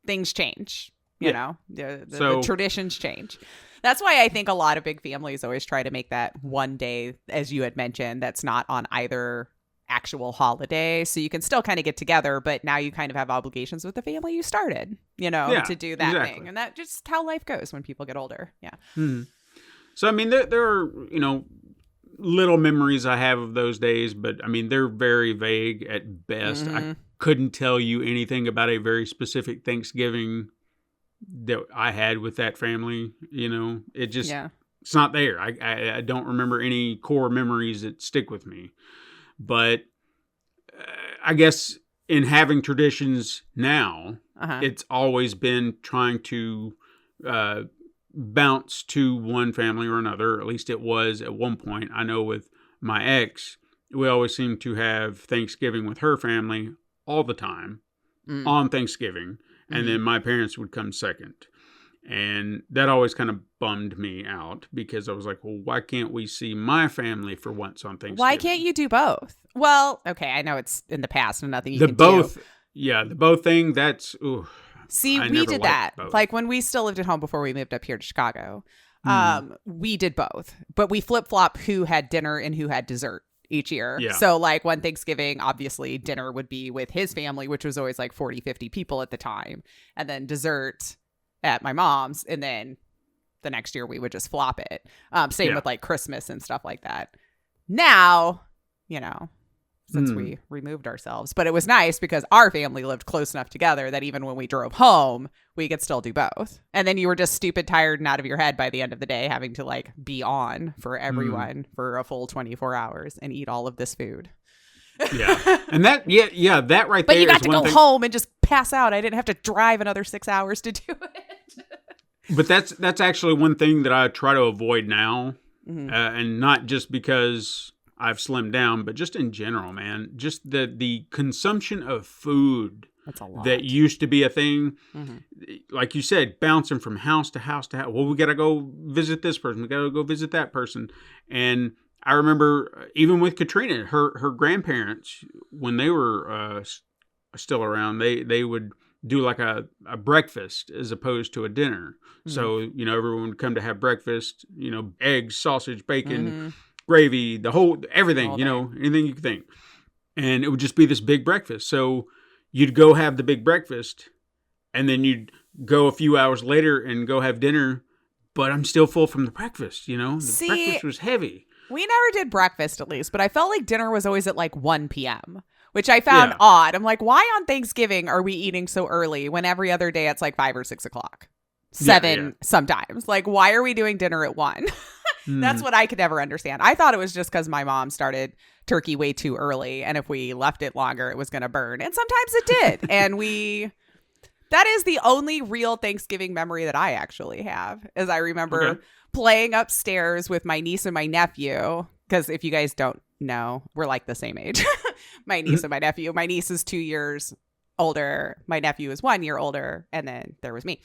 things change. You Yeah. know, the So- traditions change. That's why I think a lot of big families always try to make that one day, as you had mentioned, that's not on either actual holiday. So you can still kind of get together, but now you kind of have obligations with the family you started, you know, Yeah, to do that exactly. thing. And that just how life goes when people get older. Yeah. So, I mean, there are, you know, little memories I have of those days, but I mean, they're very vague at best. I couldn't tell you anything about a very specific Thanksgiving that I had with that family. You know, it just, Yeah. it's not there. I don't remember any core memories that stick with me. But I guess in having traditions now, Uh-huh. it's always been trying to bounce to one family or another. At least it was at one point. I know with my ex, we always seemed to have Thanksgiving with her family all the time on Thanksgiving. And then my parents would come second. And that always kind of bummed me out because I was like, well, why can't we see my family for once on Thanksgiving? Why can't you do both? Well, okay, I know it's in the past and nothing you The can both, do. yeah, the both thing, that's, ooh, See, I we never did liked that. both. Like when we still lived at home before we moved up here to Chicago. Mm. We did both, but we flip-flop who had dinner and who had dessert each year. Yeah. So like one Thanksgiving, obviously dinner would be with his family, which was always like 40, 50 people at the time. And then dessert at my mom's. And then the next year we would just flop it. Same Yeah. with like Christmas and stuff like that. Now, you know, since we removed ourselves, but it was nice because our family lived close enough together that even when we drove home, we could still do both. And then you were just stupid, tired, and out of your head by the end of the day, having to like be on for everyone for a full 24 hours and eat all of this food. Yeah. And that, that right But there you got is to one go thing. home and just pass out. I didn't have to drive another 6 hours to do it. But that's actually one thing that I try to avoid now. Mhm. And not just because I've slimmed down, but just in general, man. Just the consumption of food That's a lot. that used to be a thing. Mhm. Like you said, bouncing from house to house to house. Well, we got to go visit this person. We got to go visit that person. And I remember even with Katrina, her grandparents, when they were still around, they would do like a breakfast as opposed to a dinner. So, you know, everyone would come to have breakfast, you know, eggs, sausage, bacon, gravy, everything, All you know, anything you could think. And it would just be this big breakfast. So you'd go have the big breakfast and then you'd go a few hours later and go have dinner, but I'm still full from the breakfast, you know? The breakfast was heavy. We never did breakfast at least, but I felt like dinner was always at like 1 p.m., which I found Yeah. odd. I'm like, why on Thanksgiving are we eating so early when every other day it's like 5 or 6 o'clock? 7 yeah. sometimes. Like, why are we doing dinner at 1? That's what I could never understand. I thought it was just because my mom started turkey way too early. And if we left it longer, it was going to burn. And sometimes it did. And that is the only real Thanksgiving memory that I actually have, is I remember Okay. playing upstairs with my niece and my nephew. Because if you guys don't know, we're like the same age. My niece and my nephew. My niece is 2 years older. My nephew is 1 year older. And then there was me.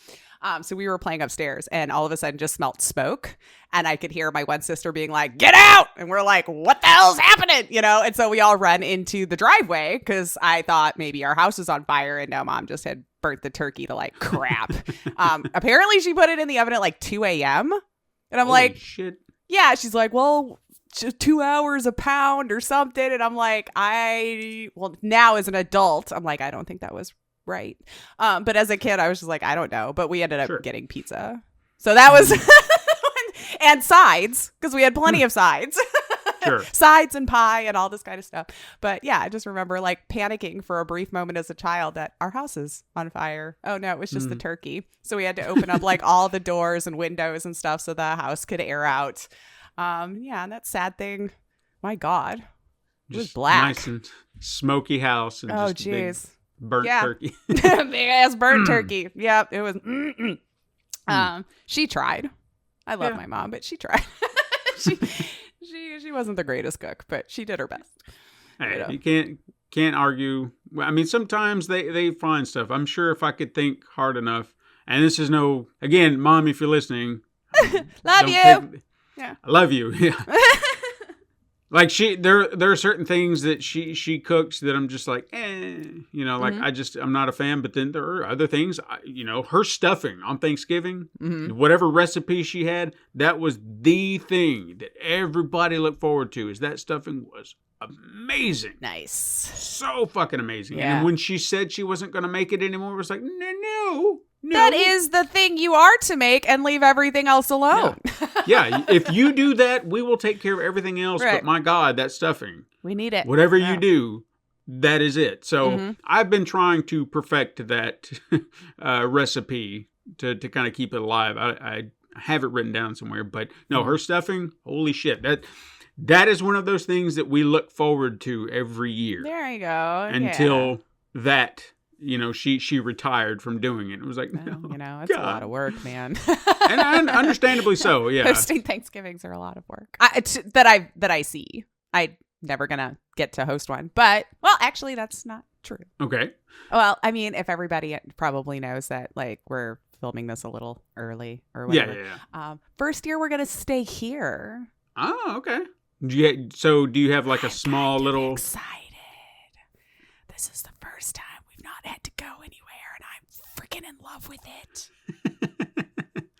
So we were playing upstairs and all of a sudden just smelled smoke. And I could hear my one sister being like, "Get out!" And we're like, "What the hell's happening?" You know? And so we all run into the driveway because I thought maybe our house was on fire. And no, Mom just had burnt the turkey to like crap. Apparently she put it in the oven at like 2 a.m. And I'm Holy like, shit. yeah. She's like, well, just 2 hours a pound or something. And I'm like, now as an adult, I'm like, I don't think that was right. But as a kid, I was just like, I don't know. But we ended up Sure. getting pizza. So that was, and sides, because we had plenty of sides. Sure. Sides and pie and all this kind of stuff. But yeah, I just remember like panicking for a brief moment as a child that our house is on fire. Oh no, it was just the turkey. So we had to open up like all the doors and windows and stuff so the house could air out. Yeah, and that sad thing, my God, it was Just black. nice and smoky house. And Oh, just a big jeez. burnt Yeah. turkey. Big ass burnt turkey. Yep, it was. She tried. I love Yeah. my mom, but she tried. she wasn't the greatest cook, but she did her best. Hey, know. you can't argue. Well, I mean, sometimes they find stuff. I'm sure if I could think hard enough, and this is again, Mom, if you're listening, Love don't you. Yeah. I love you. Yeah. Like there are certain things that she cooks that I'm just like, you know, like I'm not a fan. But then there are other things, you know, her stuffing on Thanksgiving, whatever recipe she had, that was the thing that everybody looked forward to. Is that stuffing was amazing, Nice. so fucking amazing. Yeah. And when she said she wasn't going to make it anymore, it was like, no. That is the thing you are to make and leave everything else alone. Yeah, if you do that, we will take care of everything else. Right. But my God, that stuffing. We need it. Whatever Yeah. you do, that is it. So I've been trying to perfect that recipe to kind of keep it alive. I have it written down somewhere, but no, her stuffing, holy shit. That is one of those things that we look forward to every year There you go. until that, you know, she retired from doing it. It was like, Yeah. no, Well, you know, it's a God. lot of work, man. And understandably so, yeah. Hosting Thanksgivings are a lot of work. That I see. I'm never gonna get to host one, but actually, that's not true. Okay. Well, I mean, if everybody probably knows that, like, we're filming this a little early or Yeah, whatever. yeah. First year, we're gonna stay here. Oh, okay. Do you have like a small Kind of little? excited. This is the first time we've not had to go anywhere, and I'm fucking in love with it.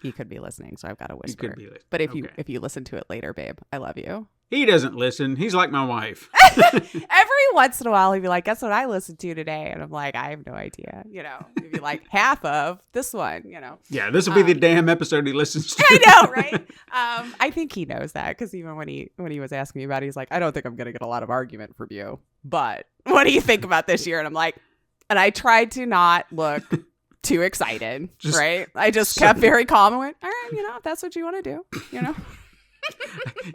He could be listening, so I've got to He whisper. could be listening. But Okay. if you listen to it later, babe, I love you. He doesn't listen. He's like my wife. Every once in a while, he'd be like, guess what I listened to today? And I'm like, I have no idea. You know, he'd be like, half of this one, you know. Yeah, this will be the damn episode he listens to. I know, right? I think he knows that because even when he was asking me about it, he's like, I don't think I'm going to get a lot of argument from you. But what do you think about this year? And I'm like, and I tried to not look too excited, right? I just kept very calm and went, all right, you know, if that's what you want to do, you know.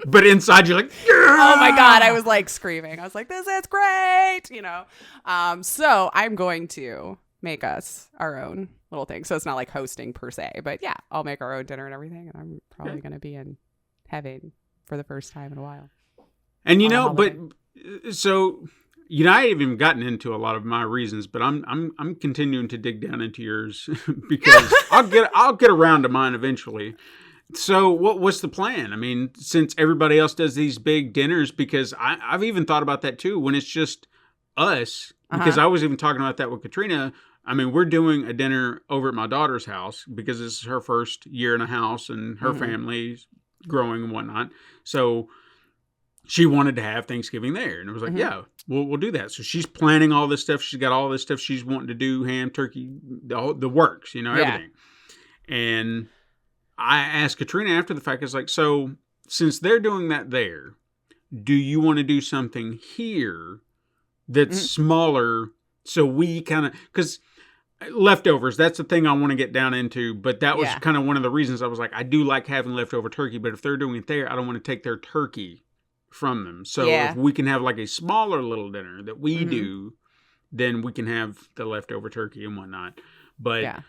But inside you're like, yeah! Oh my God, I was like screaming. I was like, this is great, you know. So I'm going to make us our own little thing. So it's not like hosting per se, but yeah, I'll make our own dinner and everything. And I'm probably going to be in heaven for the first time in a while. And you on a know, but holiday. so you know, I haven't even gotten into a lot of my reasons, but I'm continuing to dig down into yours because I'll get around to mine eventually. So what's the plan? I mean, since everybody else does these big dinners, because I've even thought about that too, when it's just us, because I was even talking about that with Katrina. I mean, we're doing a dinner over at my daughter's house because this is her first year in a house and her family's growing and whatnot. So she wanted to have Thanksgiving there. And I was like, yeah, we'll do that. So she's planning all this stuff. She's got all this stuff she's wanting to do, ham, turkey, the works, you know, everything. And I asked Katrina after the fact, it's like, so since they're doing that there, do you want to do something here that's smaller so we kind of, because leftovers, that's the thing I want to get down into, but that was kind of one of the reasons I was like, I do like having leftover turkey, but if they're doing it there, I don't want to take their turkey from them. So if we can have like a smaller little dinner that we do, then we can have the leftover turkey and whatnot. But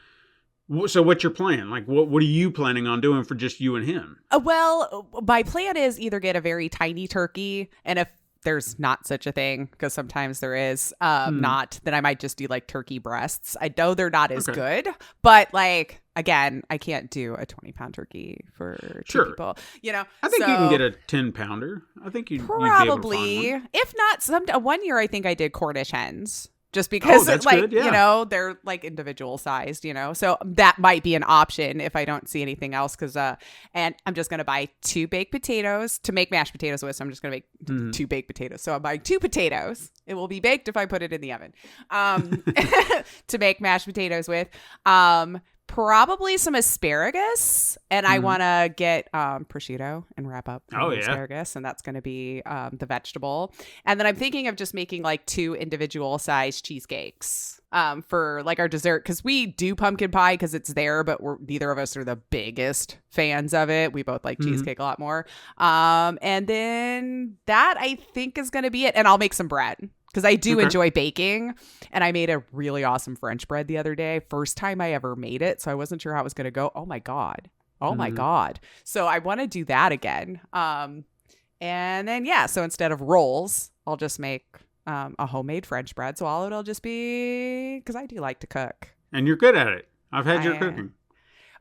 so what's your plan? Like, what are you planning on doing for just you and him? Well, my plan is either get a very tiny turkey, and if there's not such a thing, because sometimes there is, not, then I might just do like turkey breasts. I know they're not as good, but like, again, I can't do a 20-pound turkey for two people, you know. I think you can get a 10-pounder. I think you'd probably, be able to find one. if not, one year I think I did Cornish hens. Just because, that's like, good, yeah. you know, they're like individual sized, you know, so that might be an option if I don't see anything else. Because, and I'm just going to buy 2 baked potatoes to make mashed potatoes with. So I'm just going to make 2 baked potatoes. So I'm buying 2 potatoes. It will be baked if I put it in the oven to make mashed potatoes with. Probably some asparagus, and I want to get prosciutto and wrap up asparagus, and that's going to be the vegetable. And then I'm thinking of just making like 2 individual sized cheesecakes for like our dessert, because we do pumpkin pie because it's there, but neither of us are the biggest fans of it. We both like cheesecake a lot more. And then that I think is going to be it, and I'll make some bread. Because I do enjoy baking, and I made a really awesome French bread the other day. First time I ever made it, so I wasn't sure how it was going to go. Oh, my God. Oh, my God. So I want to do that again. And then, so instead of rolls, I'll just make a homemade French bread. So all it'll just be, because I do like to cook. And you're good at it. I've had your cooking.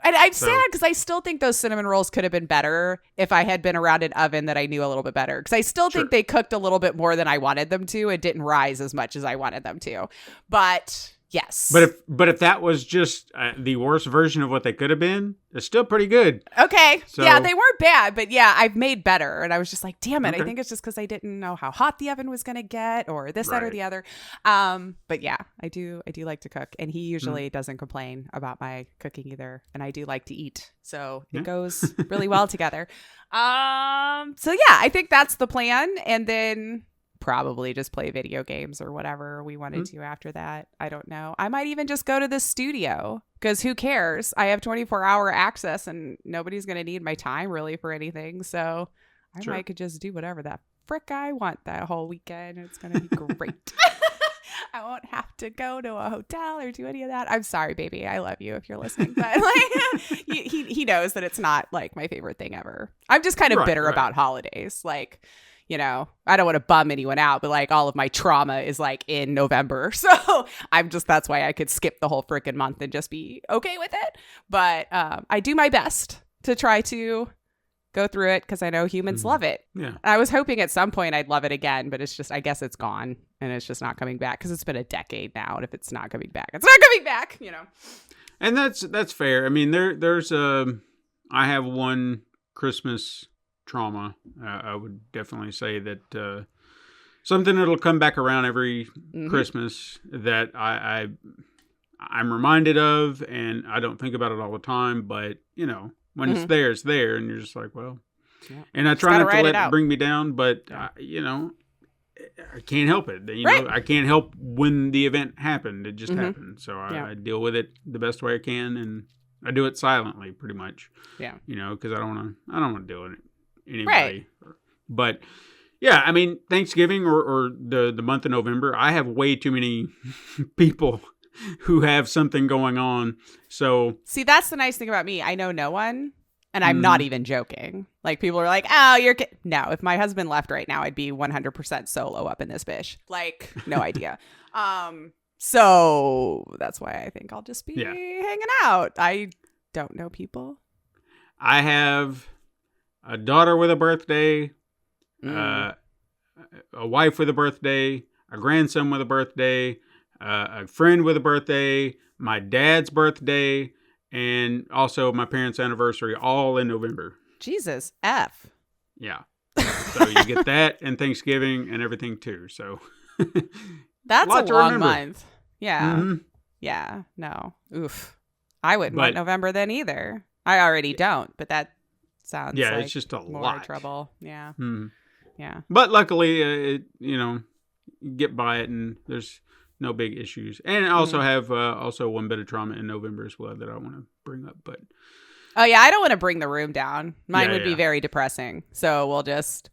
And I'm sad because I still think those cinnamon rolls could have been better if I had been around an oven that I knew a little bit better. Because I still think they cooked a little bit more than I wanted them to. It didn't rise as much as I wanted them to. But yes. But if that was just the worst version of what they could have been, it's still pretty good. Okay. So, yeah, they weren't bad, but yeah, I've made better. And I was just like, damn it. I think it's just because I didn't know how hot the oven was going to get or this, that, or the other. But yeah, I do like to cook. And he usually doesn't complain about my cooking either. And I do like to eat. So it goes really well together. So yeah, I think that's the plan. And then probably just play video games or whatever we wanted to after that. I don't know. I might even just go to the studio because who cares? I have 24-hour access and nobody's going to need my time really for anything. So I might could just do whatever the frick I want that whole weekend. It's going to be great. I won't have to go to a hotel or do any of that. I'm sorry, baby. I love you if you're listening. But like, he knows that it's not like my favorite thing ever. I'm just kind of bitter about holidays. Like, you know, I don't want to bum anyone out, but like all of my trauma is like in November. So that's why I could skip the whole freaking month and just be okay with it. But I do my best to try to go through it because I know humans love it. Yeah. I was hoping at some point I'd love it again, but it's just, I guess it's gone and it's just not coming back because it's been a decade now. And if it's not coming back, it's not coming back, you know. And that's fair. I mean, there's I have one Christmas trauma. I would definitely say that something that'll come back around every Christmas that I'm reminded of, and I don't think about it all the time. But when it's there, and you're just like, well. Yeah. And I try not to let it it bring me down, but I can't help it. I can't help when the event happened. It just happened. So I deal with it the best way I can, and I do it silently, pretty much. Yeah. Because I don't want to deal with it anybody. Right. But yeah, I mean, Thanksgiving or the month of November, I have way too many people who have something going on. So see, that's the nice thing about me. I know no one. And I'm not even joking. Like, people are like, oh, no, if my husband left right now, I'd be 100% solo up in this bitch. Like, no idea. So that's why I think I'll just be hanging out. I don't know people. I have a daughter with a birthday, a wife with a birthday, a grandson with a birthday, a friend with a birthday, my dad's birthday, and also my parents' anniversary, all in November. Jesus, F. Yeah. So you get that and Thanksgiving and everything too. So that's a long month. Yeah. Mm-hmm. Yeah. No. Oof. I wouldn't want November then either. I already don't, but that sounds like it's just a more lot. Trouble. Yeah. Mm-hmm. Yeah. But luckily, you get by it and there's no big issues. And I also have also one bit of trauma in November as well that I want to bring up. But oh yeah, I don't want to bring the room down. Mine would be very depressing. So we'll just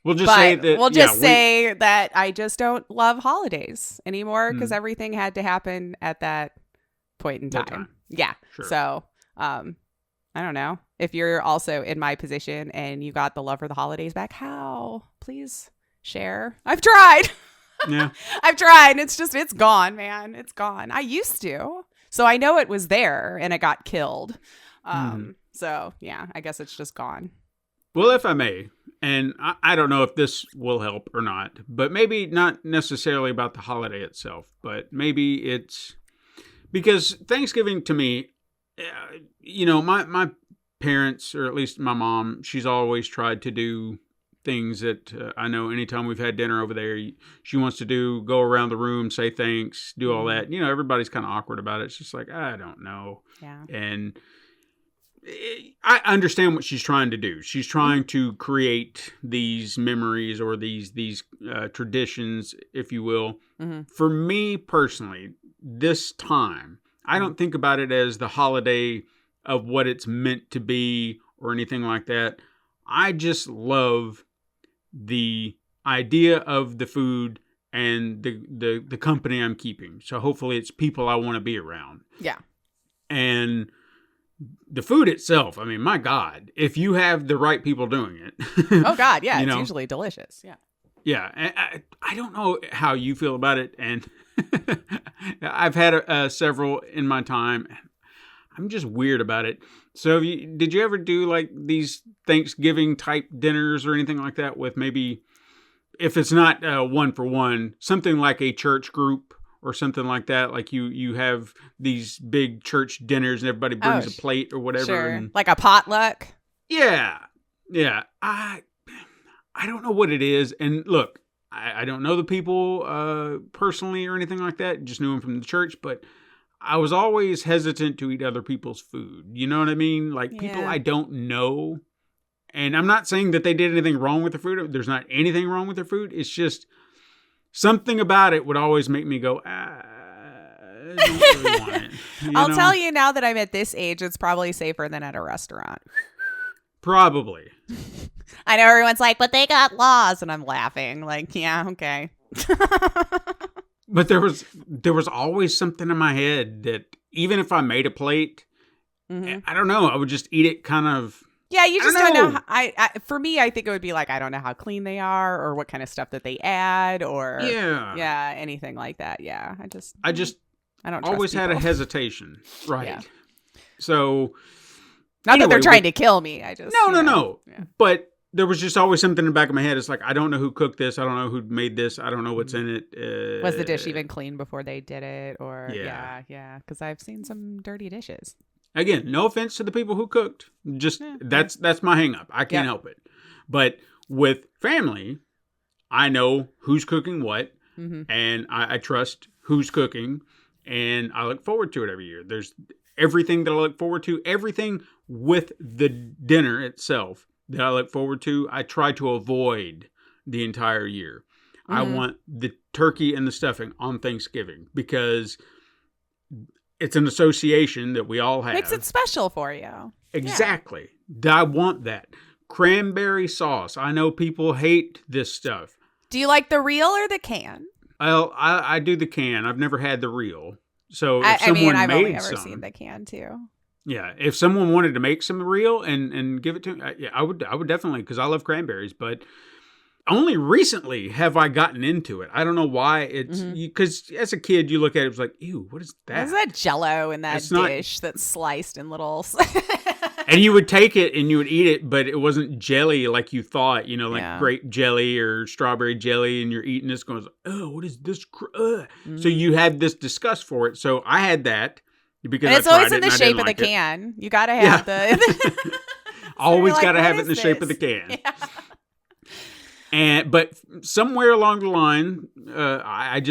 say that say that I just don't love holidays anymore because everything had to happen at that point in time. Yeah. Sure. So I don't know if you're also in my position and you got the love for the holidays back. How? Please share. I've tried. Yeah. I've tried. It's gone, man. It's gone. I used to. So I know it was there and it got killed. So yeah, I guess it's just gone. Well, if I may, and I don't know if this will help or not, but maybe not necessarily about the holiday itself, but maybe it's because Thanksgiving to me, my parents, or at least my mom, she's always tried to do things that I know anytime we've had dinner over there, she wants to go around the room, say thanks, do all that. Everybody's kind of awkward about it. It's just like, I don't know. Yeah. And I understand what she's trying to do. She's trying to create these memories or these traditions, if you will. Mm-hmm. For me personally, this time, I don't think about it as the holiday of what it's meant to be or anything like that. I just love the idea of the food and the company I'm keeping. So hopefully it's people I want to be around. Yeah. And the food itself, I mean, my God, if you have the right people doing it. Oh God, yeah, it's usually delicious. Yeah. Yeah. I don't know how you feel about it. And I've had several in my time. I'm just weird about it. So did you ever do like these Thanksgiving type dinners or anything like that with maybe, if it's not one for one, something like a church group or something like that? Like you have these big church dinners and everybody brings a plate or whatever. Sure. And, like a potluck. Yeah. Yeah. I don't know what it is. And look, I don't know the people personally or anything like that. Just knew them from the church, but I was always hesitant to eat other people's food. You know what I mean? Like people I don't know. And I'm not saying that they did anything wrong with the food. There's not anything wrong with their food. It's just something about it would always make me go, I don't really want it. I'll tell you now that I'm at this age, it's probably safer than at a restaurant. Probably. I know everyone's like, but they got laws. And I'm laughing like, yeah, okay. But there was always something in my head that even if I made a plate, I don't know, I would just eat it kind of. Yeah, you just don't know. For me, I think it would be like, I don't know how clean they are or what kind of stuff that they add or anything like that. Yeah, I don't always had a hesitation. Right. Yeah. So not that they're trying to kill me. I just no. Yeah. But there was just always something in the back of my head. It's like, I don't know who cooked this. I don't know who made this. I don't know what's in it. Was the dish even clean before they did it? Or Yeah. yeah. Because I've seen some dirty dishes. Again, no offense to the people who cooked. Just Yeah. that's my hang up. I can't help it. But with family, I know who's cooking what, and I trust who's cooking, and I look forward to it every year. There's everything that I look forward to, everything with the dinner itself that I look forward to, I try to avoid the entire year. I want the turkey and the stuffing on Thanksgiving because it's an association that we all have. Makes it special for you. Exactly. I want that. Cranberry sauce. I know people hate this stuff. Do you like the real or the can? Well, I do the can. I've never had the real. So if I someone mean, I've made only ever some, seen the can too. yeah, if someone wanted to make some real and give it to me, I would definitely, because I love cranberries. But only recently have I gotten into it. I don't know why. It's because as a kid you look at it, it's like, ew, what is that? There's that Jello in that It's not- dish that's sliced in little. And you would take it and you would eat it, but it wasn't jelly like you thought, like Yeah. grape jelly or strawberry jelly, and you're eating this going, oh, what is this? So you had this disgust for it. So I had that because And it's I tried always it in the and I shape didn't of the like it. can. You got to have the. Always like, got to what have it is in the shape of the this? can. Yeah. But somewhere along the line, I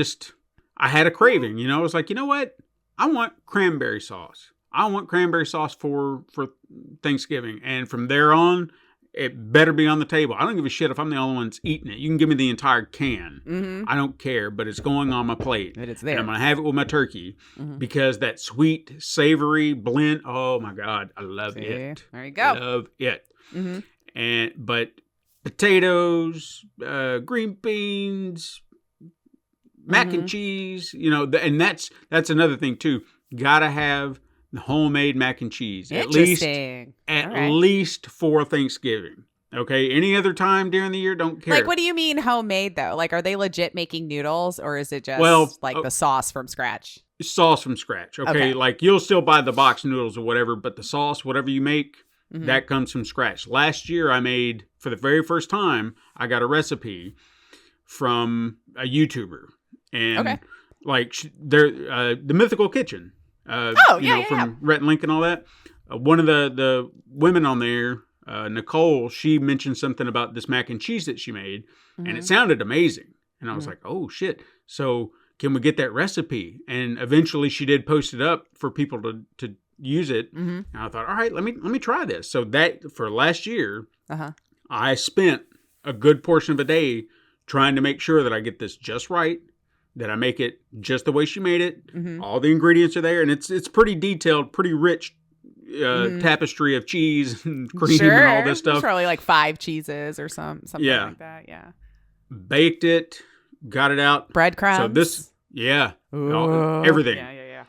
had a craving. I was like, you know what? I want cranberry sauce. I want cranberry sauce for Thanksgiving. And from there on, it better be on the table. I don't give a shit if I'm the only one that's eating it. You can give me the entire can. I don't care, but it's going on my plate. But it's And there. I'm going to have it with my turkey because that sweet, savory blend, oh my God, I love See? it. There you go. Love it. But potatoes, green beans, mac and cheese, and that's another thing too. Gotta have the homemade mac and cheese Interesting. at All right. least for Thanksgiving. Okay, any other time during the year, don't care. Like, what do you mean homemade though? Like, are they legit making noodles, or is it just the sauce from scratch? Sauce from scratch. Okay, like you'll still buy the box noodles or whatever, but the sauce, whatever you make, that comes from scratch. Last year, I made for the very first time. I got a recipe from a YouTuber, and the Mythical Kitchen. From Rhett and Link and all that. One of the women on there, Nicole, she mentioned something about this mac and cheese that she made, and it sounded amazing. And I was like, oh shit! So can we get that recipe? And eventually, she did post it up for people to use it. And I thought, all right, let me try this. So that for last year, I spent a good portion of a day trying to make sure that I get this just right, that I make it just the way she made it. All the ingredients are there, and it's pretty detailed, pretty rich tapestry of cheese and cream and all this stuff. There's probably like 5 cheeses or something like that. Yeah. Baked it, got it out. Breadcrumbs. So this, Ooh. everything. Yeah.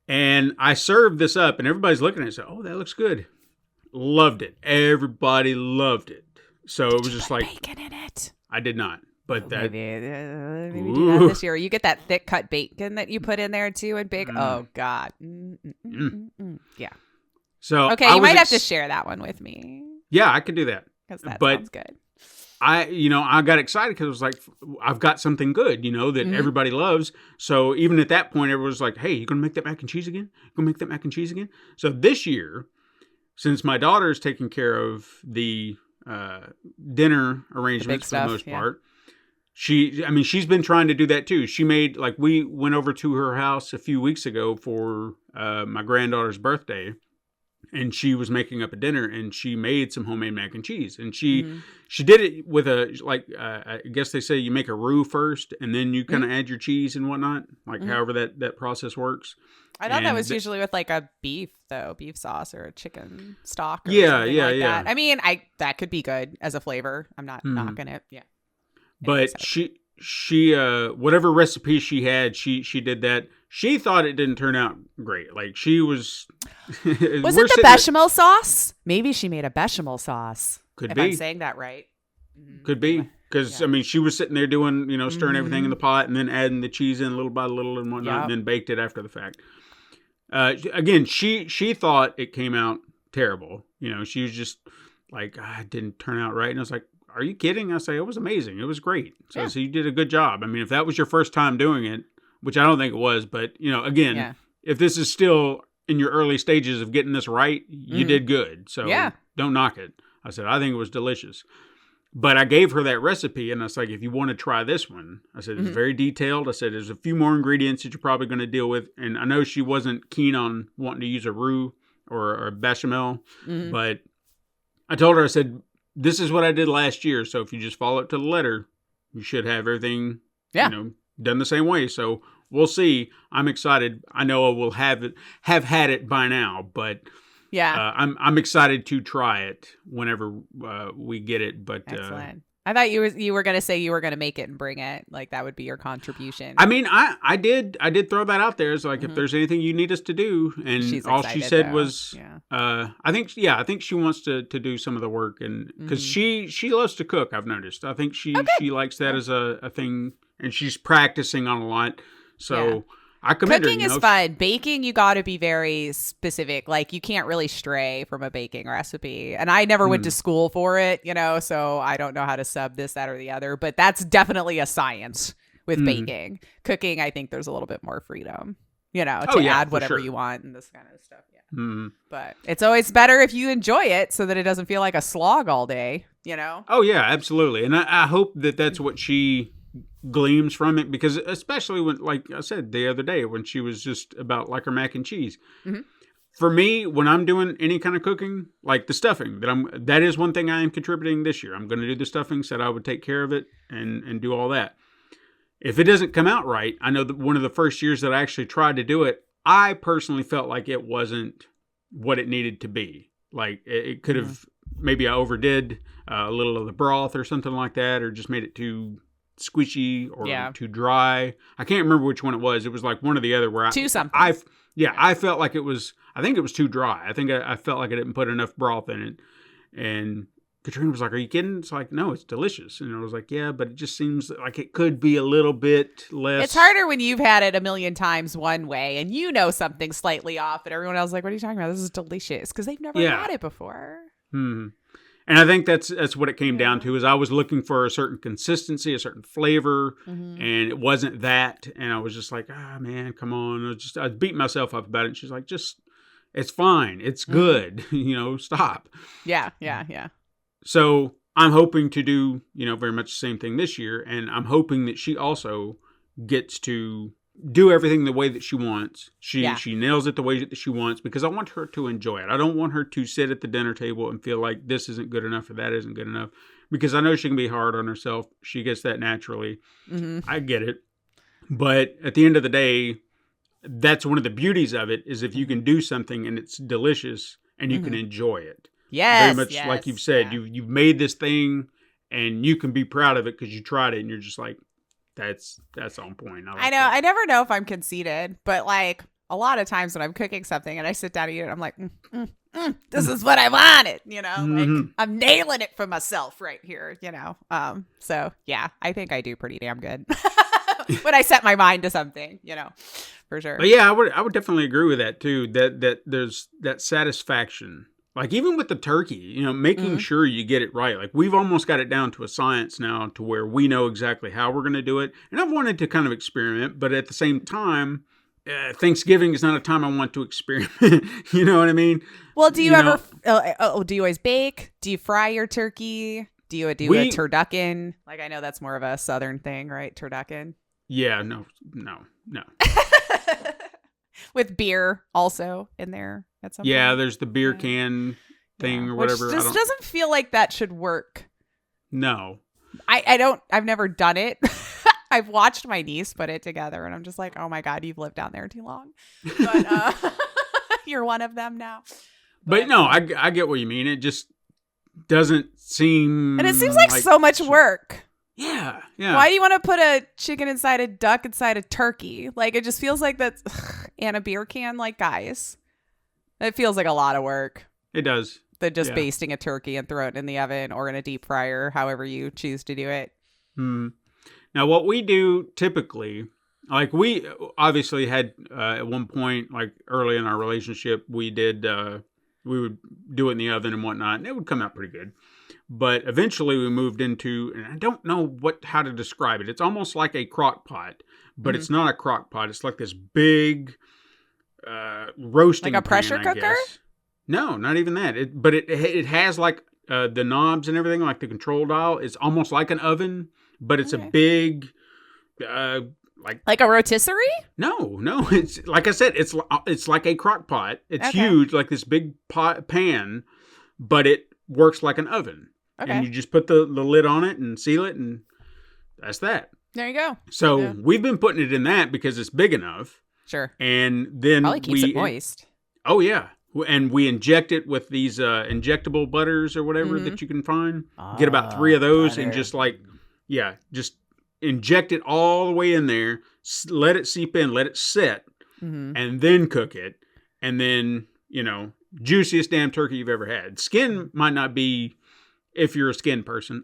And I served this up, and everybody's looking at it and said, oh, that looks good. Loved it. Everybody loved it. So it was just like bacon in it. I did not. But that Maybe do that this year. You get that thick cut bacon that you put in there too, and big. Oh God. Yeah. So Okay, you might have to share that one with me Yeah, I could do that. because that But sounds good. I got excited because it was like, I've got something good, that everybody loves. So even at that point, everyone was like, hey, you going to make that mac and cheese again? You going to make that mac and cheese again? So this year, since my daughter is taking care of the dinner arrangements for the most part, she's been trying to do that too. She made, we went over to her house a few weeks ago for my granddaughter's birthday. And she was making up a dinner, and she made some homemade mac and cheese. And she did it with I guess they say you make a roux first, and then you kind of add your cheese and whatnot, however that process works. I thought that was usually with a beef sauce or a chicken stock. Or Yeah. That. I mean, that could be good as a flavor. I'm not knocking it. Yeah. But she whatever recipe she had, she did that. She thought it didn't turn out great. She was. Was it the bechamel sauce? Maybe she made a bechamel sauce. Could if be. I'm saying that right. Could be. Because, she was sitting there doing, stirring everything in the pot and then adding the cheese in little by little and whatnot, and then baked it after the fact. Again, she thought it came out terrible. She was just, like, it didn't turn out right. And I was like, are you kidding? I say, it was amazing. It was great. So, Yeah. so you did a good job. I mean, if that was your first time doing it, which I don't think it was, but, again, Yeah. if this is still in your early stages of getting this right, you did good. So Yeah. don't knock it. I said, I think it was delicious. But I gave her that recipe, and I was like, if you want to try this one, I said, it's very detailed. I said, there's a few more ingredients that you're probably going to deal with. And I know she wasn't keen on wanting to use a roux or a bechamel, but I told her, I said, this is what I did last year. So if you just follow it to the letter, you should have everything, Yeah. done the same way. So we'll see. I'm excited. I know I will have had it by now, but Yeah. I'm excited to try it whenever we get it. But Excellent. I thought you were going to say you were going to make it and bring it. Like that would be your contribution. I mean, I did throw that out there. It's like, if there's anything you need us to do, and She's all she excited, said though. was, Yeah. I think she wants to do some of the work, and because she loves to cook. I've noticed. I think she likes that as a thing, and she's practicing on a lot. So. Yeah. I commend Cooking her. is fun. Baking, you got to be very specific. Like you can't really stray from a baking recipe. And I never went to school for it, so I don't know how to sub this, that, or the other. But that's definitely a science with baking. Cooking, I think there's a little bit more freedom, to add for whatever sure. you want and this kind of stuff. Yeah. Mhm. But it's always better if you enjoy it so that it doesn't feel like a slog all day, Oh yeah, absolutely. And I hope that that's what she gleams from it, because especially when, like I said the other day, when she was just about like her mac and cheese. For me, when I'm doing any kind of cooking, like the stuffing, that is one thing I am contributing this year. I'm going to do the stuffing, said I would take care of it and do all that. If it doesn't come out right, I know that one of the first years that I actually tried to do it, I personally felt like it wasn't what it needed to be. Like it could have, maybe I overdid a little of the broth or something like that, or just made it too squishy or too dry. I can't remember which one it was. It was like one or the other where Too something. I felt like I think it was too dry. I think I felt like I didn't put enough broth in it. And Katrina was like, are you kidding? It's like, no, it's delicious. And I was like, yeah, but it just seems like it could be a little bit less. It's harder when you've had it a million times one way and something slightly off, and everyone else is like, what are you talking about? This is delicious, because they've never had it before. And I think that's what it came down to, is I was looking for a certain consistency, a certain flavor, and it wasn't that. And I was just like, man, come on. I beat myself up about it. And she's like, it's fine. It's good. Stop. Yeah. So I'm hoping to do, very much the same thing this year. And I'm hoping that she also gets to do everything the way that she wants. She nails it the way that she wants, because I want her to enjoy it. I don't want her to sit at the dinner table and feel like this isn't good enough or that isn't good enough, because I know she can be hard on herself. She gets that naturally. I get it. But at the end of the day, that's one of the beauties of it, is if you can do something and it's delicious and you can enjoy it. Yes. Very much like you've said, you've made this thing and you can be proud of it because you tried it and you're just like, that's on point. I know. I never know if I'm conceited, but like a lot of times when I'm cooking something and I sit down to eat it, I'm like, this is what I wanted, like I'm nailing it for myself right here, So yeah, I think I do pretty damn good when I set my mind to something, for sure. But yeah, I would definitely agree with that too. That there's that satisfaction. Like even with the turkey, making sure you get it right. Like we've almost got it down to a science now, to where we know exactly how we're going to do it. And I've wanted to kind of experiment, but at the same time, Thanksgiving is not a time I want to experiment. You know what I mean? Well, do you ever? Do you always bake? Do you fry your turkey? Do you do a turducken? Like I know that's more of a Southern thing, right? Turducken. Yeah, no. With beer also in there at some point. There's the beer can thing or whatever. Which just doesn't feel like that should work. No. I've never done it. I've watched my niece put it together and I'm just like, oh my God, you've lived down there too long. But you're one of them now. But no, I get what you mean. It just doesn't seem... And it seems like so much work. Yeah. Why do you want to put a chicken inside a duck inside a turkey? Like, it just feels like that's... And a beer can, like, guys. It feels like a lot of work. It does. Than just basting a turkey and throw it in the oven or in a deep fryer, however you choose to do it. Now, what we do typically, like we obviously had at one point, like early in our relationship, we did we would do it in the oven and whatnot, and it would come out pretty good. But eventually we moved into, and I don't know how to describe it. It's almost like a crock pot, but it's not a crock pot. It's like this big roasting Like a pressure pan, I cooker? guess. No, not even that. But it has like the knobs and everything, like the control dial. It's almost like an oven, but it's a big, Like a rotisserie? no. It's like I said, it's like a crock pot. It's Okay. huge, like this big pan, but it works like an oven. Okay. And you just put the lid on it and seal it, and that's that. There you go. So Yeah. we've been putting it in that because it's big enough, Sure. and then Probably keeps it moist. Oh yeah, and we inject it with these injectable butters or whatever that you can find. Get about 3 of those, and just just inject it all the way in there. Let it seep in, let it set, and then cook it, and then juiciest damn turkey you've ever had. Skin might not be, if you're a skin person.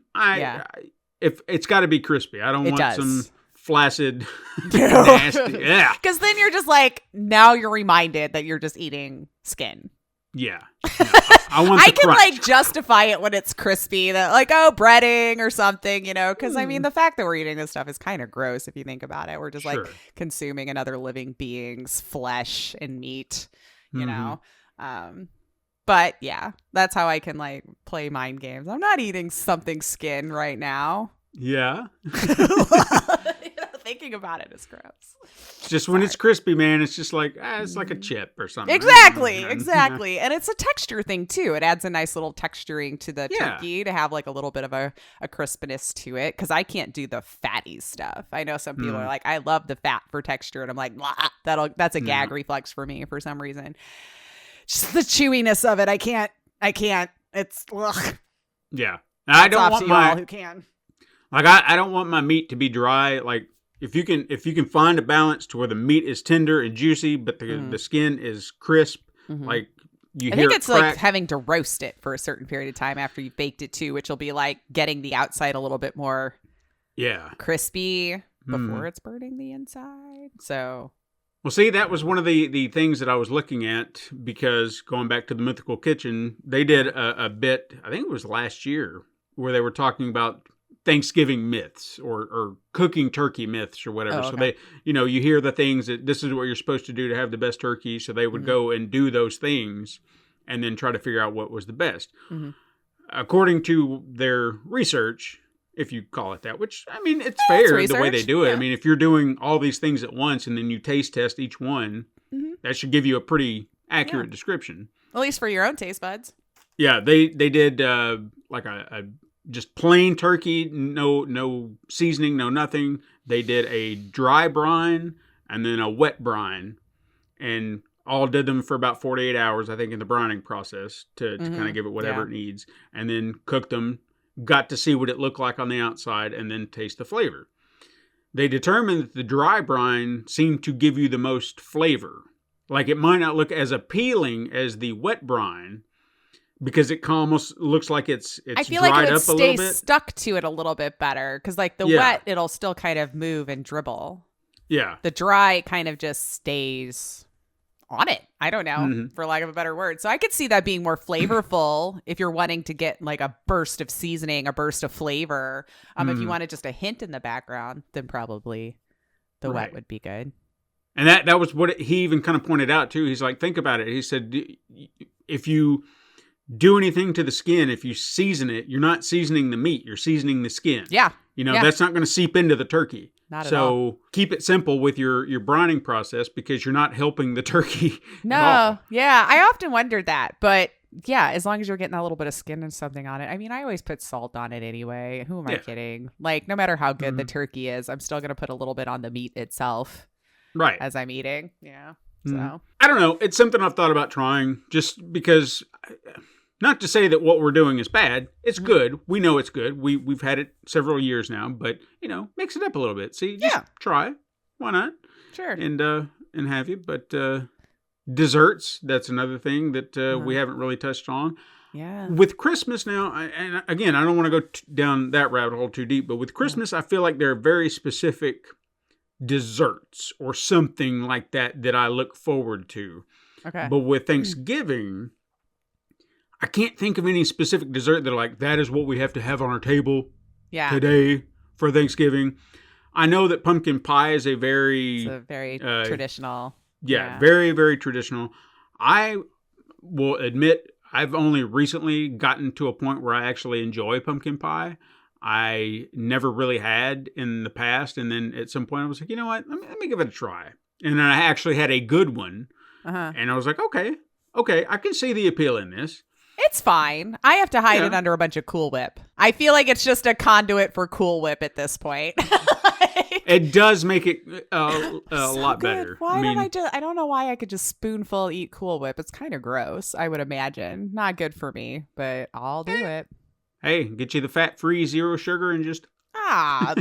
If it's got to be crispy. I don't want some flaccid, nasty. Yeah, Because then you're just like, now you're reminded that you're just eating skin. yeah. No, I want I the can crunch. like justify it when it's crispy, that like, oh, breading or something, because I mean, the fact that we're eating this stuff is kind of gross if you think about it. We're just like Sure. consuming another living being's flesh and meat, you know? But yeah, that's how I can like play mind games. I'm not eating something skin right now. Yeah. Thinking about it is gross. Just when it's crispy, man, it's just like it's like a chip or something. Exactly, Yeah. exactly. And it's a texture thing too. It adds a nice little texturing to the Yeah. turkey to have like a little bit of a crispiness to it. Because I can't do the fatty stuff. I know some people are like, I love the fat for texture, and I'm like, that's a gag reflex for me for some reason. Just the chewiness of it, I can't. It's ugh. Yeah. Now, I don't Off want to y'all my who can. I don't want my meat to be dry. Like if you can find a balance to where the meat is tender and juicy, but the skin is crisp, like you I hear think it it's like crack. having to roast it for a certain period of time after you've baked it too, which will be like getting the outside a little bit more Yeah. crispy before it's burning the inside. So Well, see, that was one of the things that I was looking at, because going back to the Mythical Kitchen, they did a bit, I think it was last year, where they were talking about Thanksgiving myths or cooking turkey myths or whatever. Oh, So okay. they, you hear the things that this is what you're supposed to do to have the best turkey. So they would go and do those things and then try to figure out what was the best. According to their research, if you call it that, which, I mean, it's fair the way they research, do it. yeah. I mean, if you're doing all these things at once and then you taste test each one, that should give you a pretty accurate description. at least for your own taste buds. Yeah, they did like a just plain turkey, no seasoning, no nothing. They did a dry brine and then a wet brine, and all did them for about 48 hours, I think, in the brining process to kind of give it whatever it needs, and then cooked them. Got to see what it looked like on the outside, and then taste the flavor. They determined that the dry brine seemed to give you the most flavor. Like it might not look as appealing as the wet brine, because it almost looks like it's I feel dried like it would up a little stay bit. stuck to it a little bit better because, like, the Yeah. wet, it'll still kind of move and dribble. Yeah. The dry kind of just stays on it. I don't know, for lack of a better word. So I could see that being more flavorful if you're wanting to get like a burst of seasoning, a burst of flavor. If you wanted just a hint in the background, then probably the Right. wet would be good. And that was what he even kind of pointed out too. He's like, think about it. He said, if you do anything to the skin, if you season it, you're not seasoning the meat, you're seasoning the skin. Yeah. Yeah. That's not going to seep into the turkey. Not at so all. keep it simple with your brining process, because you're not helping the turkey. at No. all. Yeah. I often wondered that. But yeah, as long as you're getting a little bit of skin and something on it. I mean, I always put salt on it anyway. Who am I Yeah. kidding? Like, no matter how good the turkey is, I'm still going to put a little bit on the meat itself Right. as I'm eating. Yeah. So. I don't know. It's something I've thought about trying, just because, not to say that what we're doing is bad. It's good. We know it's good. We've had it several years now, but mix it up a little bit. See, just try. Why not? Sure. And have you? But desserts, that's another thing that we haven't really touched on. Yeah. With Christmas now, and again, I don't want to go down that rabbit hole too deep, but with Christmas, I feel like there are very specific desserts or something like that I look forward to. Okay. But with Thanksgiving, I can't think of any specific dessert that like that is what we have to have on our table Yeah. today for Thanksgiving. I know that pumpkin pie is a very It's a very traditional. very, very traditional. I will admit I've only recently gotten to a point where I actually enjoy pumpkin pie. I never really had in the past, and then at some point I was like, you know what, let me give it a try. And then I actually had a good one, and I was like, okay, I can see the appeal in this. It's fine. I have to hide it under a bunch of Cool Whip. I feel like it's just a conduit for Cool Whip at this point. It does make it a So lot good. better. Why don't I just? I don't know why I could just spoonful eat Cool Whip. It's kind of gross. I would imagine not good for me, but I'll do it. Hey, get you the fat-free, zero sugar, and just I'm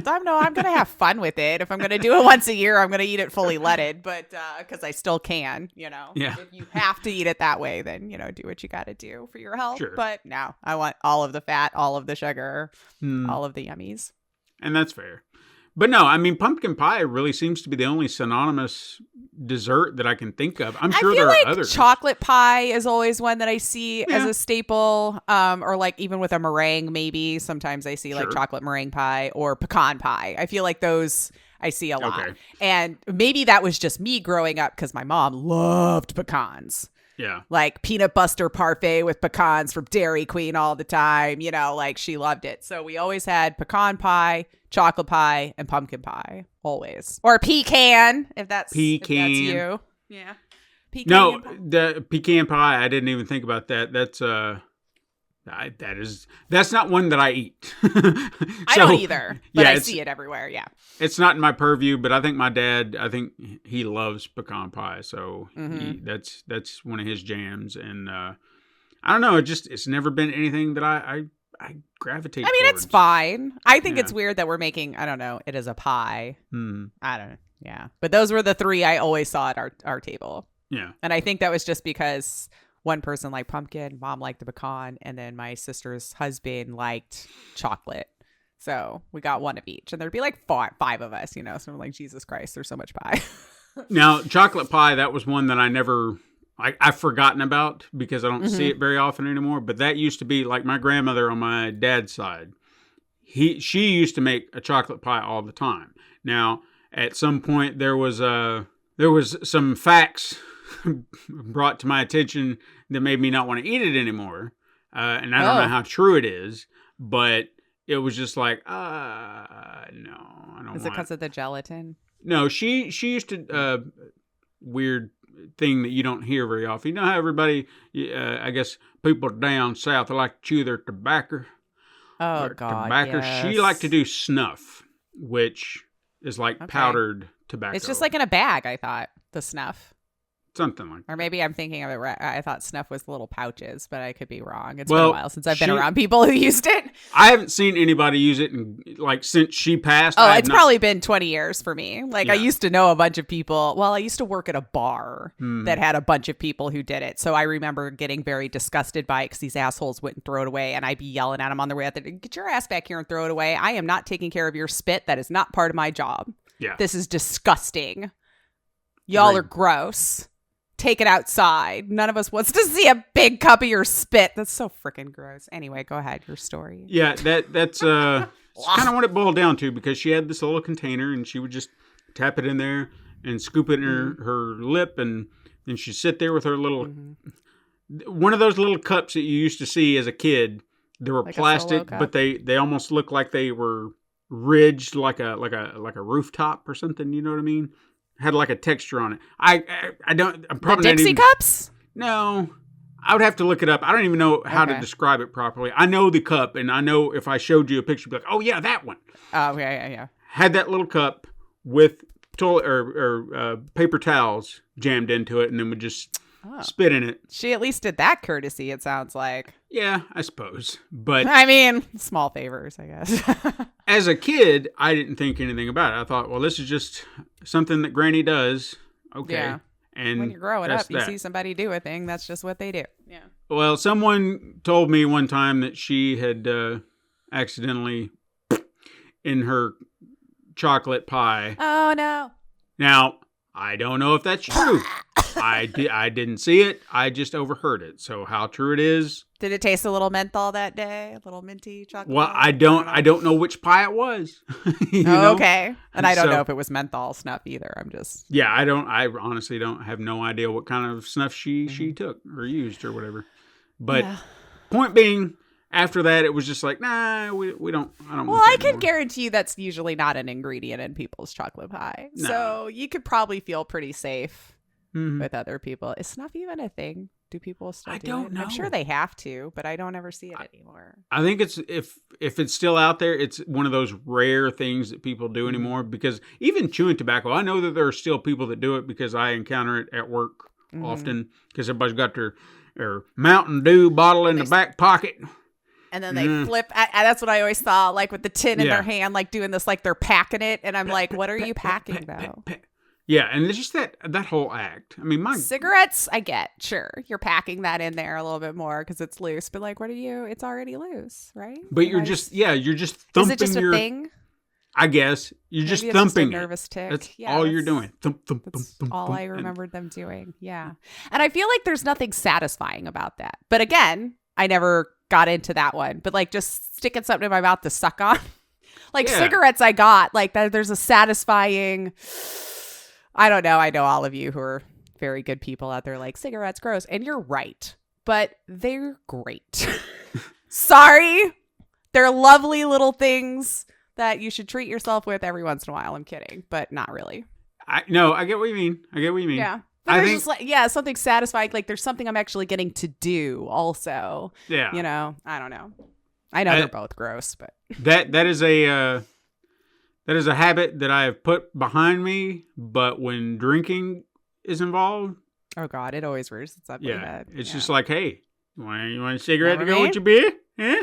gonna have fun with it. If I'm gonna do it once a year, I'm gonna eat it fully leaded, but because I still can, Yeah. If you have to eat it that way, then do what you got to do for your health. Sure. But no, I want all of the fat, all of the sugar, all of the yummies. and that's fair. But no, I mean, pumpkin pie really seems to be the only synonymous dessert that I can think of. I'm sure I feel there like are others. chocolate pie is always one that I see as Yeah. a staple, or like even with a meringue, maybe sometimes I see like Sure. chocolate meringue pie or pecan pie. I feel like those I see a lot. Okay. And maybe that was just me growing up because my mom loved pecans. Yeah. Like peanut butter parfait with pecans from Dairy Queen all the time. Like she loved it. So we always had pecan pie, chocolate pie, and pumpkin pie. Always. Or pecan, if that's you. Yeah. Pecan No, pie. the pecan pie, I didn't even think about that. That's not one that I eat. I don't either, but yeah, I see it everywhere. Yeah. It's not in my purview, but I think my dad, he loves pecan pie, so that's one of his jams. And I don't know, it's never been anything that I gravitate. I mean, towards. it's fine. I think Yeah. it's weird that we're making, I don't know, it is a pie. Hmm. I don't know. Yeah. But those were the three I always saw at our table. Yeah. And I think that was just because one person liked pumpkin, mom liked the pecan, and then my sister's husband liked chocolate. So we got one of each. And there'd be like five of us, So I'm like, Jesus Christ, there's so much pie. Now, chocolate pie, that was one that I've forgotten about because I don't see it very often anymore. But that used to be like my grandmother on my dad's side. She used to make a chocolate pie all the time. Now, at some point, there was some facts brought to my attention that made me not want to eat it anymore. And I don't know how true it is, but it was just like, no, I don't Is it want because of the gelatin? No, she used to, weird thing that you don't hear very often. You know how everybody, I guess people down south like to chew their tobacco? Oh, Or God. tobacco. Yes. She liked to do snuff, which is like Okay. powdered tobacco. It's just like in a bag, I thought, the snuff. something like that. Or maybe I'm thinking of it right. I thought snuff was little pouches, but I could be wrong. It's Well, been a while since I've been she- around people who used it. I haven't seen anybody use it since she passed. Oh, I have it's not- probably been 20 years for me. Like I Yeah. used to know a bunch of people. Well, I used to work at a bar Hmm. that had a bunch of people who did it. So I remember getting very disgusted by it because these assholes wouldn't throw it away. And I'd be yelling at them on the way out there, get your ass back here and throw it away. I am not taking care of your spit. That is not part of my job. Yeah. This is disgusting. Y'all Agreed. are gross. Take it outside. None of us wants to see a big cup of your spit. That's so freaking gross. Anyway, go ahead. Your story. Yeah, that's kind of what it boiled down to because she had this little container and she would just tap it in there and scoop it in her lip and then she'd sit there with her little one of those little cups that you used to see as a kid. They were Like a Solo plastic, cup? but they almost looked like they were ridged like a rooftop or something. You know what I mean? Had like a texture on it. I'm The probably not Dixie even, cups? No, I would have to look it up. I don't even know how to Okay. describe it properly. I know the cup, and I know if I showed you a picture, you'd be like, "Oh yeah, that one." Oh, yeah. Had that little cup with toilet or paper towels jammed into it, and then would just Oh. spit in it. She at least did that courtesy, it sounds like. Yeah, I suppose. But I mean, small favors, I guess. as a kid, I didn't think anything about it. I thought, well, this is just something that Granny does. Okay. Yeah. And When you're growing that's up, you that. see somebody do a thing, that's just what they do. Yeah. Well, someone told me one time that she had accidentally in her chocolate pie. Oh, no. Now, I don't know if that's true. I didn't see it. I just overheard it. So how true it is? Did it taste a little menthol that day? A little minty chocolate? Well, bar? I don't know which pie it was. You Oh, know? okay. And I don't So- know if it was menthol snuff either. I'm just. Yeah, I honestly don't have no idea what kind of snuff she took or used or whatever. But Yeah. point being, after that, it was just like, nah, we don't. I don't. Well, want I that can anymore. guarantee you that's usually not an ingredient in people's chocolate pie. No. So you could probably feel pretty safe Mhm. with other people. Is snuff even a thing? Do people still I do don't it? know. I'm sure they have to, but I don't ever see it anymore. I think it's if it's still out there, it's one of those rare things that people do anymore. Because even chewing tobacco, I know that there are still people that do it because I encounter it at work often because everybody's got their Mountain Dew bottle in the back pocket. And then they flip. That's what I always saw, like with the tin in Yeah. their hand, like doing this, like they're packing it. And I'm like, what are you packing though? Yeah, and it's just that whole act. I mean, my Cigarettes, I get. Sure. You're packing that in there a little bit more because it's loose. But like, what are you? It's already loose, right? but Am you're I just you're just thumping Is it just your. a thing? I guess you're Maybe just it's thumping a it. nervous tick. That's Yeah, all you're that's- doing. Thump, thump, That's thump, thump, all thump, I and- remembered them doing. Yeah. And I feel like there's nothing satisfying about that. But again, I never got into that one. But like just sticking something in my mouth to suck on. Like Yeah. cigarettes I got. Like there's a satisfying I don't know. I know all of you who are very good people out there like cigarettes gross. And you're right. But they're great. Sorry. They're lovely little things that you should treat yourself with every once in a while. I'm kidding, but not really. I get what you mean. Yeah. But I there's think- just like, something satisfying. Like there's something I'm actually getting to do also. Yeah. You know, I don't know. I know they're both gross, but That is a habit that I have put behind me, but when drinking is involved, oh God, it always rears its ugly yeah, head. it's Yeah. just like, hey, you want a cigarette to Remember go me? with your beer? Eh?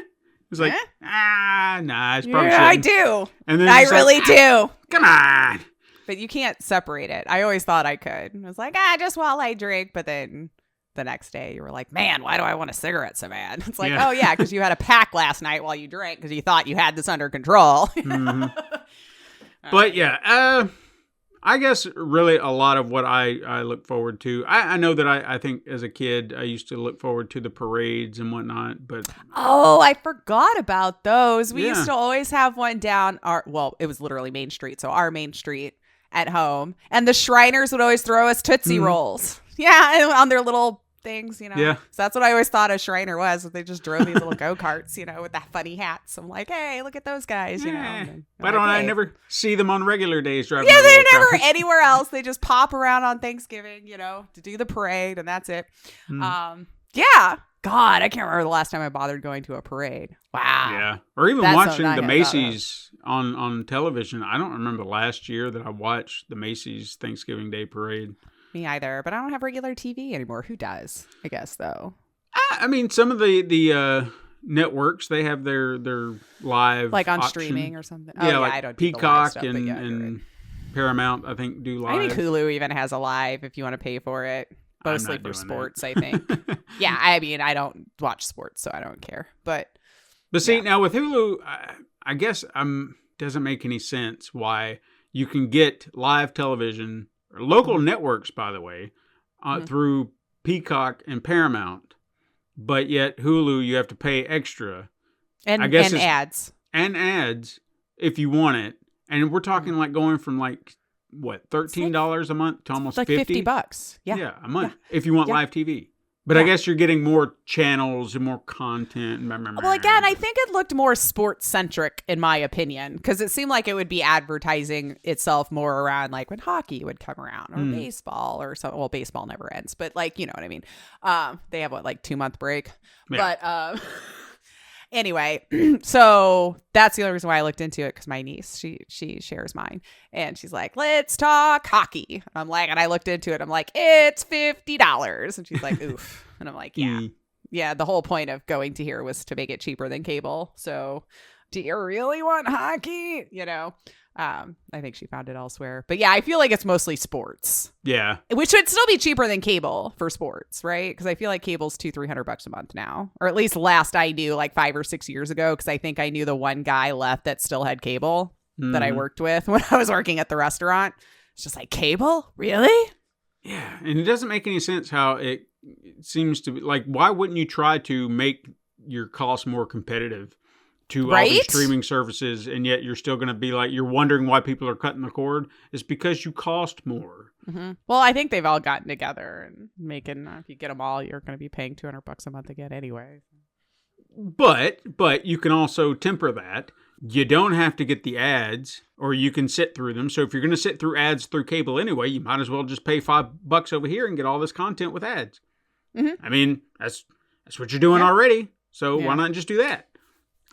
It's like, Eh? nah, it's probably Yeah, I shouldn't. do. And then I it's like, really do. come on. But you can't separate it. I always thought I could. I was like, just while I drink. But then the next day you were like, man, why do I want a cigarette so bad? It's like, Yeah. oh, yeah, because you had a pack last night while you drank because you thought you had this under control. Mhm. But yeah, I guess really a lot of what I look forward to. I know that I think as a kid I used to look forward to the parades and whatnot, but Oh, I forgot about those. We Yeah. used to always have one down it was literally Main Street. So our Main Street at home. And the Shriners would always throw us Tootsie Rolls. Yeah, and on their little things, you know. Yeah. So that's what I always thought a Shriner was. They just drove these little go-karts, you know, with that funny hats. I'm like, hey, look at those guys, you know. And then why I'm don't like, I hey. never see them on regular days driving? Yeah, their they're little never cars? anywhere else. They just pop around on Thanksgiving, you know, to do the parade, and that's it. Hmm. Yeah. God, I can't remember the last time I bothered going to a parade. Wow. Yeah, or even That's watching something I the hadn't thought of. Macy's on television. I don't remember last year that I watched the Macy's Thanksgiving Day Parade. Me either, but I don't have regular TV anymore. Who does? I guess though. I mean, some of the networks, they have their live Like on option. streaming or something. Yeah, Oh, like I don't do the live Peacock stuff, but and, yeah, you're and right. Paramount, I think, do live. I think Hulu even has a live if you want to pay for it. I'm Mostly not for doing sports, that. I think. Yeah, I mean, I don't watch sports, so I don't care. But But see, Yeah. now with Hulu, I guess doesn't make any sense why you can get live television, or local Mm-hmm. networks, by the way, through Peacock and Paramount, but yet Hulu you have to pay extra and I guess and it's- ads. and ads if you want it, and we're talking like going from like what $13 a month to almost It's like $50. Yeah. a month if you want Yeah. live TV. But I Yeah. guess you're getting more channels and more content. Well, again, I think it looked more sports centric in my opinion, because it seemed like it would be advertising itself more around like when hockey would come around or baseball or so. Well, baseball never ends, but like, you know what I mean? They have like 2-month break, Yeah. but, anyway, so that's the only reason why I looked into it, because my niece, she shares mine, and she's like, let's talk hockey. I'm like, and I looked into it. I'm like, it's $50. And she's like, oof. And I'm like, yeah. Yeah, the whole point of going to here was to make it cheaper than cable. So do you really want hockey? You know, I think she found it elsewhere. But yeah, I feel like it's mostly sports, Yeah. which would still be cheaper than cable for sports, right? Because I feel like cable's $200-$300 a month now, or at least last I knew, like 5 or 6 years ago. Because I think I knew the one guy left that still had cable that I Mhm. worked with when I was working at the restaurant. It's just like, cable, really? Yeah, and it doesn't make any sense how it seems to be like. Why wouldn't you try to make your costs more competitive to all these Right? streaming services, and yet you're still going to be like you're wondering why people are cutting the cord? It's because you cost more. Well, I think they've all gotten together and making. If you get them all, you're going to be paying $200 a month again anyway. But you can also temper that. You don't have to get the ads, or you can sit through them. So if you're going to sit through ads through cable anyway, you might as well just pay $5 over here and get all this content with ads. I mean, that's what you're doing already. So why not just do that?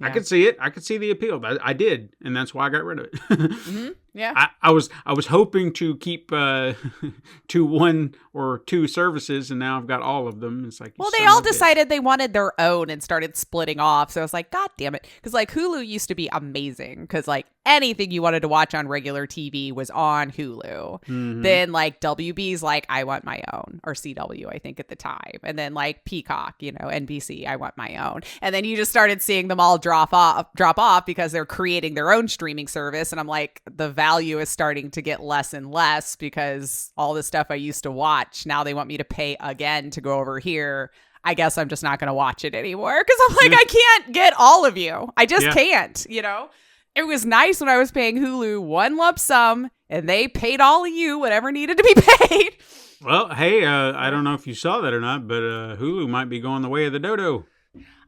I Yeah. could see it. I could see the appeal. I did, and that's why I got rid of it. Yeah. I was hoping to keep to one or two services, and now I've got all of them. It's like, Well, you they son all of a bitch. decided they wanted their own and started splitting off. So I was like, God damn it. Because like Hulu used to be amazing because like anything you wanted to watch on regular TV was on Hulu. Then like WB's like, I want my own, or CW, I think at the time. And then like Peacock, NBC, I want my own. And then you just started seeing them all drop off because they're creating their own streaming service. And I'm like, the value is starting to get less and less because all the stuff I used to watch, now they want me to pay again to go over here. I guess I'm just not going to watch it anymore because I'm like, I can't get all of you. I just can't, It was nice when I was paying Hulu one lump sum and they paid all of you whatever needed to be paid. Well, hey, I don't know if you saw that or not, but Hulu might be going the way of the dodo.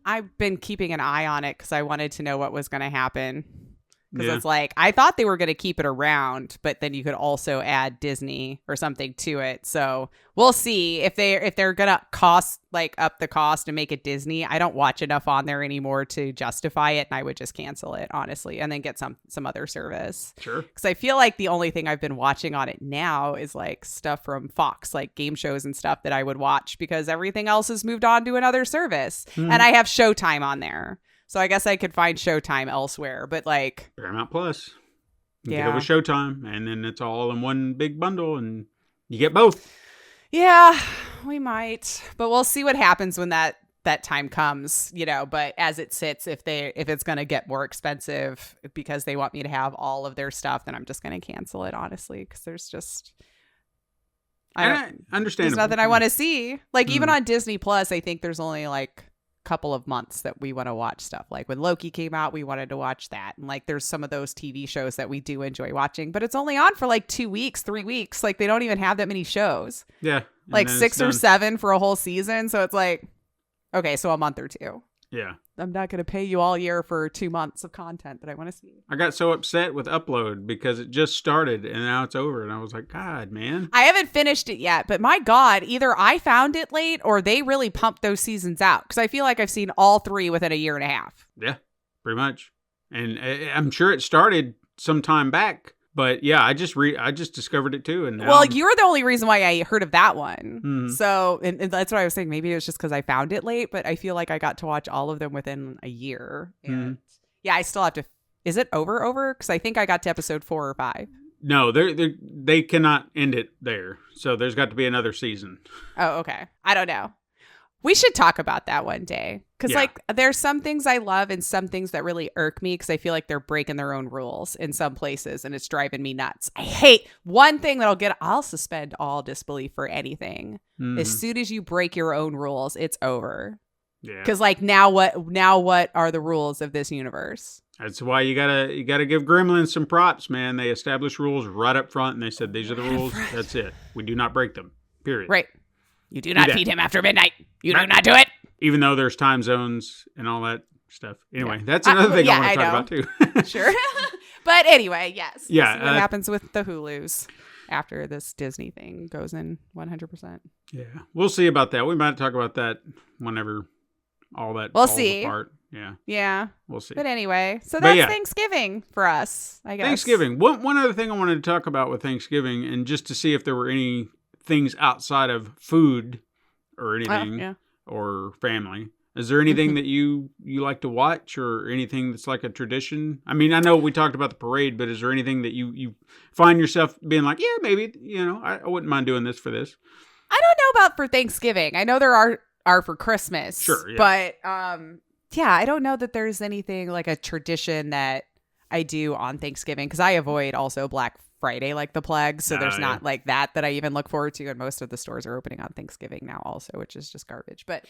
I've been keeping an eye on it because I wanted to know what was going to happen. Because Yeah. it's like, I thought they were going to keep it around, but then you could also add Disney or something to it. So we'll see if they're going to up the cost and make it Disney. I don't watch enough on there anymore to justify it. And I would just cancel it, honestly, and then get some other service. Sure. Because I feel like the only thing I've been watching on it now is like stuff from Fox, like game shows and stuff that I would watch because everything else has moved on to another service. And I have Showtime on there. So I guess I could find Showtime elsewhere, but like, Paramount Plus. You get Yeah. it with Showtime, and then it's all in one big bundle, and you get both. yeah, we might, but we'll see what happens when that time comes, but as it sits, if it's going to get more expensive because they want me to have all of their stuff, then I'm just going to cancel it, honestly, because there's just, I understand. there's nothing I want to see. Like even on Disney Plus, I think there's only like couple of months that we want to watch stuff. Like when Loki came out, we wanted to watch that. And like there's some of those TV shows that we do enjoy watching, but it's only on for like 2 weeks, 3 weeks. Like they don't even have that many shows. Yeah. and Like then 6 it's or done. 7 for a whole season. So it's like, okay, so a month or two. Yeah. I'm not going to pay you all year for 2 months of content that I want to see. I got so upset with Upload because it just started and now it's over. And I was like, God, man. I haven't finished it yet, but my God, either I found it late or they really pumped those seasons out. Because I feel like I've seen all 3 within a year and a half. Yeah, pretty much. And I'm sure it started some time back. But yeah, I just discovered it too. And now Well, you're the only reason why I heard of that one. Mhm. So, and that's what I was saying. Maybe it was just because I found it late, but I feel like I got to watch all of them within a year. And yeah, I still have to. Is it over? Because I think I got to episode 4 or 5. No, they cannot end it there. So there's got to be another season. Oh, okay. I don't know. We should talk about that one day. Because, Yeah. like, there's some things I love and some things that really irk me because I feel like they're breaking their own rules in some places and it's driving me nuts. I hate one thing I'll suspend all disbelief for anything. As soon as you break your own rules, it's over. Yeah. Because, like, now what are the rules of this universe? That's why you gotta give Gremlins some props, man. They established rules right up front and they said these are the rules. That's it. We do not break them. Period. Right. You do not that. feed him after midnight. You do Right. not do it. Even though there's time zones and all that stuff. Anyway, Yeah. that's another thing yeah, I want to I talk about too. Sure. But anyway, yes. We'll Yeah, see what happens with the Hulus after this Disney thing goes in 100%. Yeah, we'll see about that. We might talk about that whenever all that We'll falls see. apart. Yeah, Yeah. we'll see. But anyway, so But that's yeah. Thanksgiving for us, I guess. Thanksgiving. One other thing I wanted to talk about with Thanksgiving, and just to see if there were any things outside of food or anything, yeah. or family. Is there anything that you like to watch, or anything that's like a tradition? I mean, I know we talked about the parade, but is there anything that you find yourself being like, yeah, maybe, I wouldn't mind doing this for this? I don't know about for Thanksgiving. I know there are for Christmas. Sure, yeah. But yeah, I don't know that there's anything like a tradition that I do on Thanksgiving because I avoid also Black Friday like the plague. So there's Yeah. not like that I even look forward to. And most of the stores are opening on Thanksgiving now also, which is just garbage. But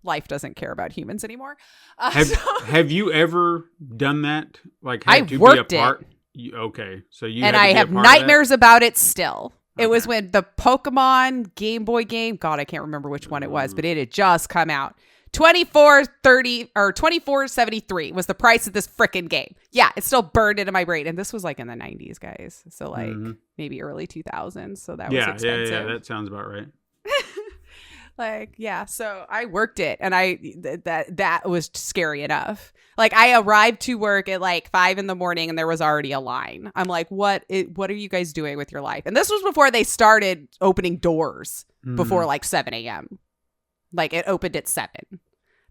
life doesn't care about humans anymore. Have you ever done that? Like, I had to worked be a it. part? Okay, so you and had to I be a have part of that? nightmares about it still. It was Okay. when the Pokemon Game Boy game, God, I can't remember which one it was, but it had just come out. 24.30 or 24.73 was the price of this freaking game. Yeah, it's still burned into my brain. And this was like in the 90s, guys. So like maybe early 2000s. So that was expensive. Yeah, that sounds about right. Like, yeah, so I worked it, and that was scary enough. Like, I arrived to work at like 5 a.m, and there was already a line. I'm like, what are you guys doing with your life? And this was before they started opening doors before like 7 a.m. Like, it opened at 7.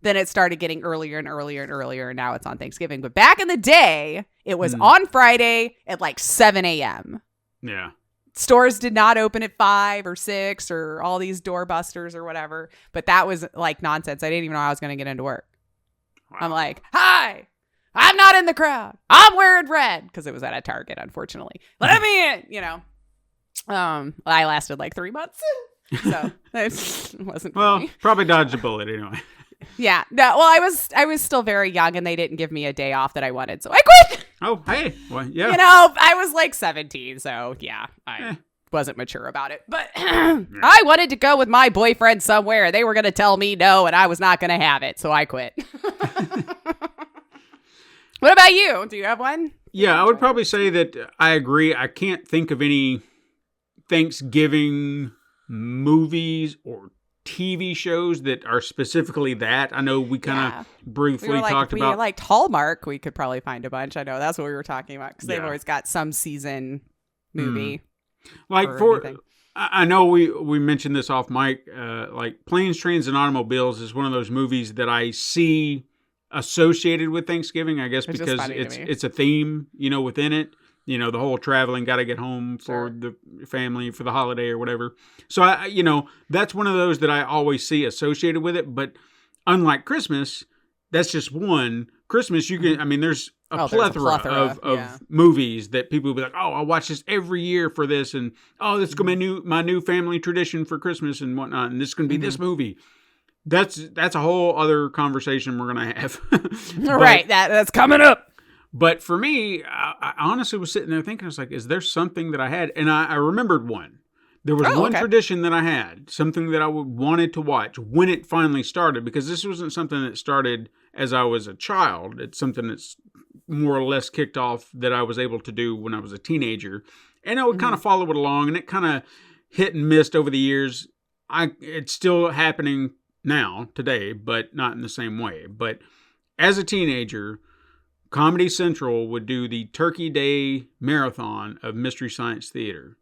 Then it started getting earlier and earlier and earlier, and now it's on Thanksgiving. But back in the day, it was on Friday at like 7 a.m. Yeah. Stores did not open at 5 or 6 or all these doorbusters or whatever. But that was like nonsense. I didn't even know I was going to get into work. Wow. I'm like, hi, I'm not in the crowd. I'm wearing red. Because it was at a Target, unfortunately. Let me in, you know. I lasted like 3 months. So it wasn't for me. Probably dodged a bullet anyway. Yeah. No, well, I was still very young and they didn't give me a day off that I wanted. So I quit. Oh, hey. Well, yeah. You know, I was like 17. So yeah, I wasn't mature about it. But I wanted to go with my boyfriend somewhere. They were going to tell me no and I was not going to have it. So I quit. What about you? Do you have one? Yeah, I would probably say that I agree. I can't think of any Thanksgiving movies or TV shows that are specifically that. I know we kind of briefly talked if about. we liked Hallmark, we could probably find a bunch. I know that's what we were talking about because they've Yeah. always got some season movie. Like or anything. I know we mentioned this off mic. Like Planes, Trains, and Automobiles is one of those movies that I see associated with Thanksgiving. I guess It's just because funny to me. it's a theme, within it. The whole traveling, got to get home for the family for the holiday or whatever. So that's one of those that I always see associated with it. But unlike Christmas, that's just one. Christmas, you can. I mean, there's a plethora of movies that people will be like, oh, I'll watch this every year for this, and oh, this is gonna be my new family tradition for Christmas and whatnot, and this is gonna be this movie. That's a whole other conversation we're gonna have. Right, that's coming up. But for me, I honestly was sitting there thinking, I was like, is there something that I had? And I remembered one. There was one tradition that I had, something that I wanted to watch when it finally started, because this wasn't something that started as I was a child. It's something that's more or less kicked off that I was able to do when I was a teenager. And I would kind of follow it along, and it kind of hit and missed over the years. It's still happening now, today, but not in the same way. But as a teenager, Comedy Central would do the Turkey Day marathon of Mystery Science Theater.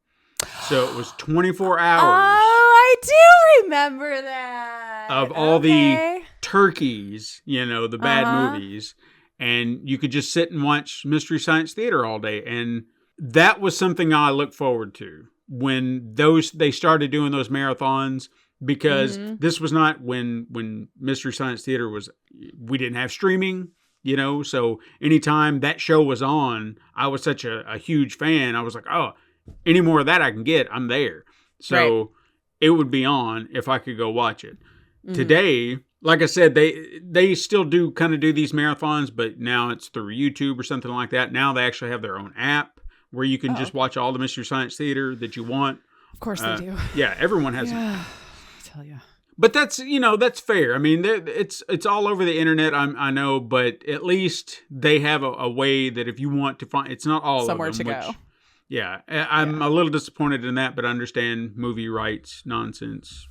So it was 24 hours. Oh, I do remember that. Of all the turkeys, the bad movies. And you could just sit and watch Mystery Science Theater all day. And that was something I looked forward to when they started doing those marathons. Because this was not when Mystery Science Theater we didn't have streaming. So anytime that show was on, I was such a huge fan. I was like, oh, any more of that I can get, I'm there. So it would be on if I could go watch it. Today, like I said, they still do kind of do these marathons, but now it's through YouTube or something like that. Now they actually have their own app where you can just watch all the Mystery Science Theater that you want. Of course they do. Yeah, everyone has it. I tell you. But that's fair. I mean, it's all over the internet. I know, but at least they have a way that if you want to find, it's not all Somewhere of them. to go. Yeah, I'm a little disappointed in that, but I understand movie rights nonsense,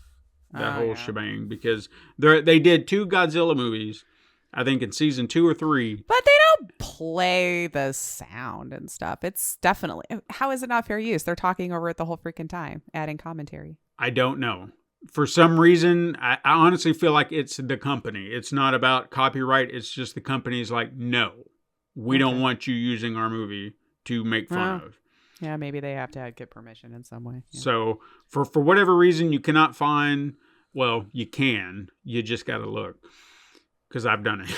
that whole shebang, because they did 2 Godzilla movies, I think in season 2 or 3. But they don't play the sound and stuff. It's definitely, how is it not fair use? They're talking over it the whole freaking time, adding commentary. I don't know. For some reason, I honestly feel like it's the company. It's not about copyright. It's just the company's like, no, we don't want you using our movie to make fun of. Yeah, maybe they have to get permission in some way. Yeah. So for whatever reason, you cannot find, well, you can. You just got to look. Because I've done it.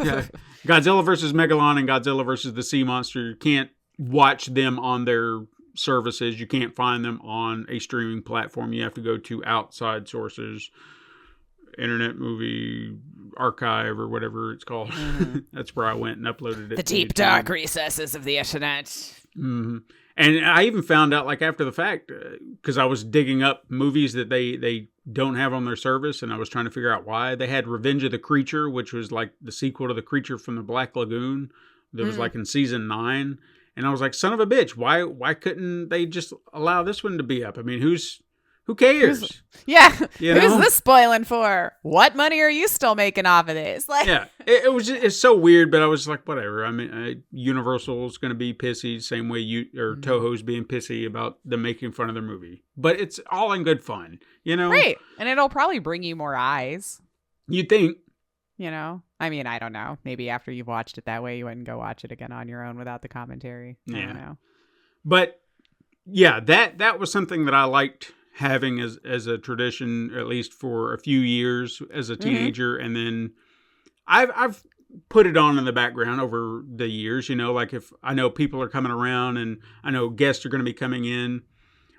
Yeah. Godzilla versus Megalon and Godzilla versus the Sea Monster. You can't watch them on their services. You can't find them on a streaming platform. You have to go to outside sources, Internet Movie Archive or whatever it's called. That's where I went and uploaded it. The to deep, YouTube. dark recesses of the internet. Mm-hmm. And I even found out, like, after the fact, because I was digging up movies that they don't have on their service, and I was trying to figure out why. They had Revenge of the Creature, which was like the sequel to The Creature from the Black Lagoon. That was like in season 9. And I was like, son of a bitch, why couldn't they just allow this one to be up? I mean, who cares? Yeah. You Who's know? this spoiling for? What money are you still making off of this? Like, Yeah, it's so weird, but I was like, whatever. I mean, Universal's going to be pissy, same way Toho's being pissy about them making fun of their movie. But it's all in good fun, you know? right. And it'll probably bring you more eyes, You'd think. you know? I mean, I don't know. Maybe after you've watched it that way, you wouldn't go watch it again on your own without the commentary. I Yeah. don't know. But yeah, that was something that I liked having as a tradition, at least for a few years as a teenager. And then I've put it on in the background over the years, you know, like if I know people are coming around and I know guests are going to be coming in,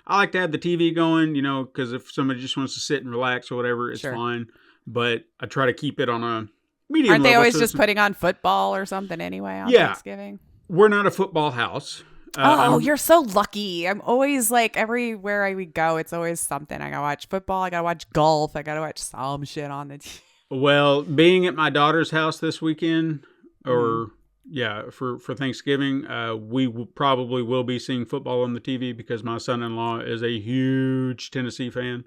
I like to have the TV going, you know, because if somebody just wants to sit and relax or whatever, it's Sure. fine. But I try to keep it on a medium Aren't they level, always so just it's- putting on football or something anyway on Yeah. Thanksgiving? We're not a football house. Oh, you're so lucky. I'm always like, everywhere I would go, it's always something. I gotta watch football. I gotta watch golf. I gotta watch some shit on the TV. Well, being at my daughter's house this weekend, or Mm-hmm. yeah, for Thanksgiving, we probably will be seeing football on the TV because my son-in-law is a huge Tennessee fan.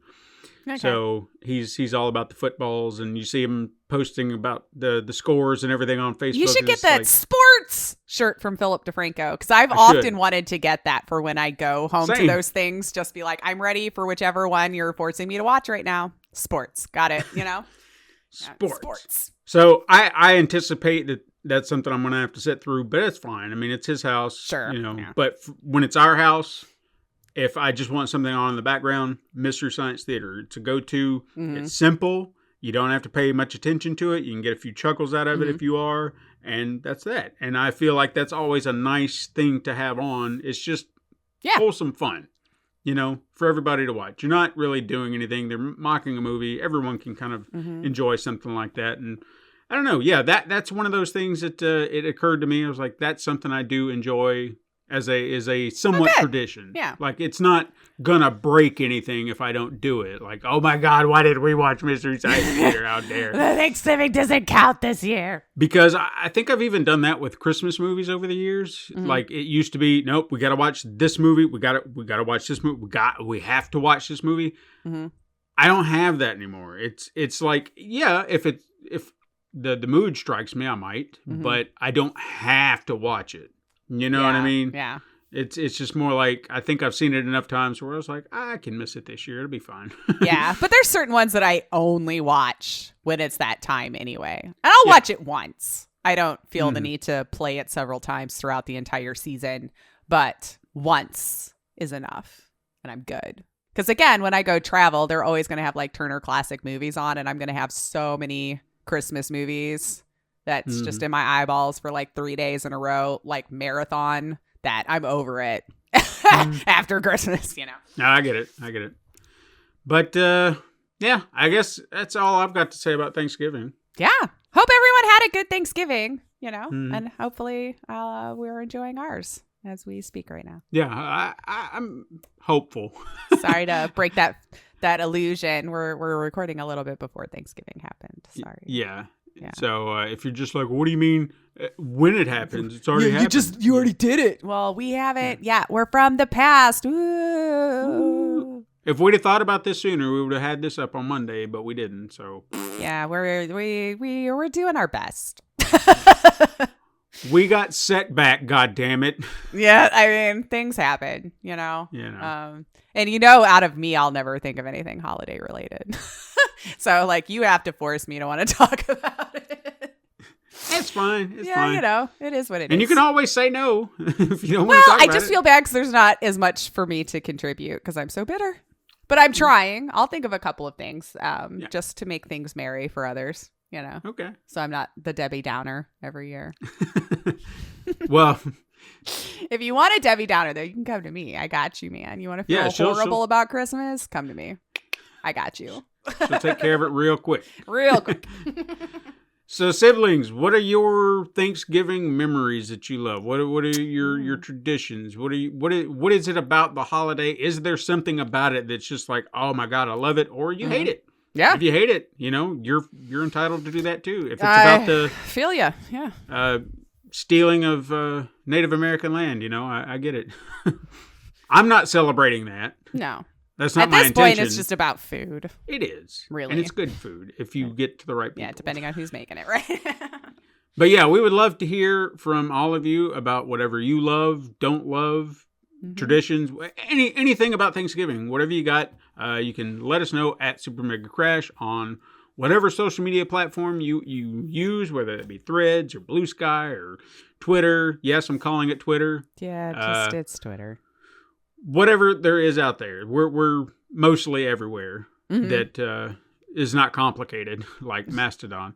Okay. So he's all about the footballs, and you see him posting about the scores and everything on Facebook. You should and get it's that like, sports shirt from Philip DeFranco, because I've I often should. wanted to get that for when I go home to Same. those things. Just be like, I'm ready for whichever one you're forcing me to watch right now. Sports. Got it. You know? Yeah, sports. So I anticipate that that's something I'm going to have to sit through, but it's fine. I mean, it's his house, Sure, you know. yeah. But when it's our house, if I just want something on in the background, Mystery Science Theater. It's a go-to. Mm-hmm. It's simple. You don't have to pay much attention to it. You can get a few chuckles out of it Mm-hmm. if you are, and that's that. And I feel like that's always a nice thing to have on. It's just Yeah. wholesome fun, you know, for everybody to watch. You're not really doing anything. They're mocking a movie. Everyone can kind of Mm-hmm. enjoy something like that. And I don't know. Yeah, that's one of those things that it occurred to me. I was like, that's something I do enjoy as a somewhat good. tradition. Yeah. Like, it's not gonna break anything if I don't do it. Like, oh my God, why did we watch Mystery Science Theater out there? Thanksgiving doesn't count this year. Because I think I've even done that with Christmas movies over the years. Like, it used to be, nope, we got to watch this movie. We got to watch this movie. We have to watch this movie. Mhm. I don't have that anymore. It's like, yeah, if the mood strikes me, I might, but I don't have to watch it. You know what I mean? Yeah. It's just more like, I think I've seen it enough times where I was like, I can miss it this year. It'll be fine. Yeah. But there's certain ones that I only watch when it's that time anyway. And I'll watch it once. I don't feel the need to play it several times throughout the entire season, but once is enough and I'm good. Because again, when I go travel, they're always going to have like Turner Classic Movies on, and I'm going to have so many Christmas movies that's just in my eyeballs for like 3 days in a row, like marathon, that I'm over it after Christmas, you know. No, I get it. But, yeah, I guess that's all I've got to say about Thanksgiving. Yeah. Hope everyone had a good Thanksgiving, you know, and hopefully we're enjoying ours as we speak right now. Yeah, I'm hopeful. Sorry to break that illusion. We're recording a little bit before Thanksgiving happened. Sorry. Yeah. Yeah. So if you're just like, what do you mean when it happens? It's already happened. You already did it. Well, we haven't. Yeah, we're from the past. Ooh. If we'd have thought about this sooner, we would have had this up on Monday, but we didn't. So Yeah, we're doing our best. we got set back. God damn it! Yeah, I mean, things happen, you know. You know. And you know, out of me, I'll never think of anything holiday related. So, like, you have to force me to want to talk about it. It's fine. It's Yeah, fine. you know, it is what it is. And you can always say no if you don't want Well, to talk I about just it. feel bad because there's not as much for me to contribute because I'm so bitter. But I'm trying. I'll think of a couple of things just to make things merry for others, you know. Okay. So I'm not the Debbie Downer every year. Well, If you want a Debbie Downer, though, you can come to me. I got you, man. You want to feel Yeah, she'll- horrible about Christmas? Come to me. I got you. She'll take care of it real quick. Real quick. So, siblings, what are your Thanksgiving memories that you love? What are your traditions? What is it about the holiday? Is there something about it that's just like, oh my God, I love it, or you hate it? Yeah. If you hate it, you're entitled to do that too. If it's about the feel ya. Yeah. stealing of Native American land, I get it. I'm not celebrating that. No. That's not At my this intention. point, it's just about food. It is. Really. And it's good food if you get to the right people. Yeah, depending on who's making it, right? But yeah, we would love to hear from all of you about whatever you love, don't love, traditions, anything about Thanksgiving. Whatever you got, you can let us know at Super Mega Crash on whatever social media platform you use, whether it be Threads or Blue Sky or Twitter. Yes, I'm calling it Twitter. Yeah, it's Twitter. Whatever there is out there, we're mostly everywhere. That is not complicated like Mastodon.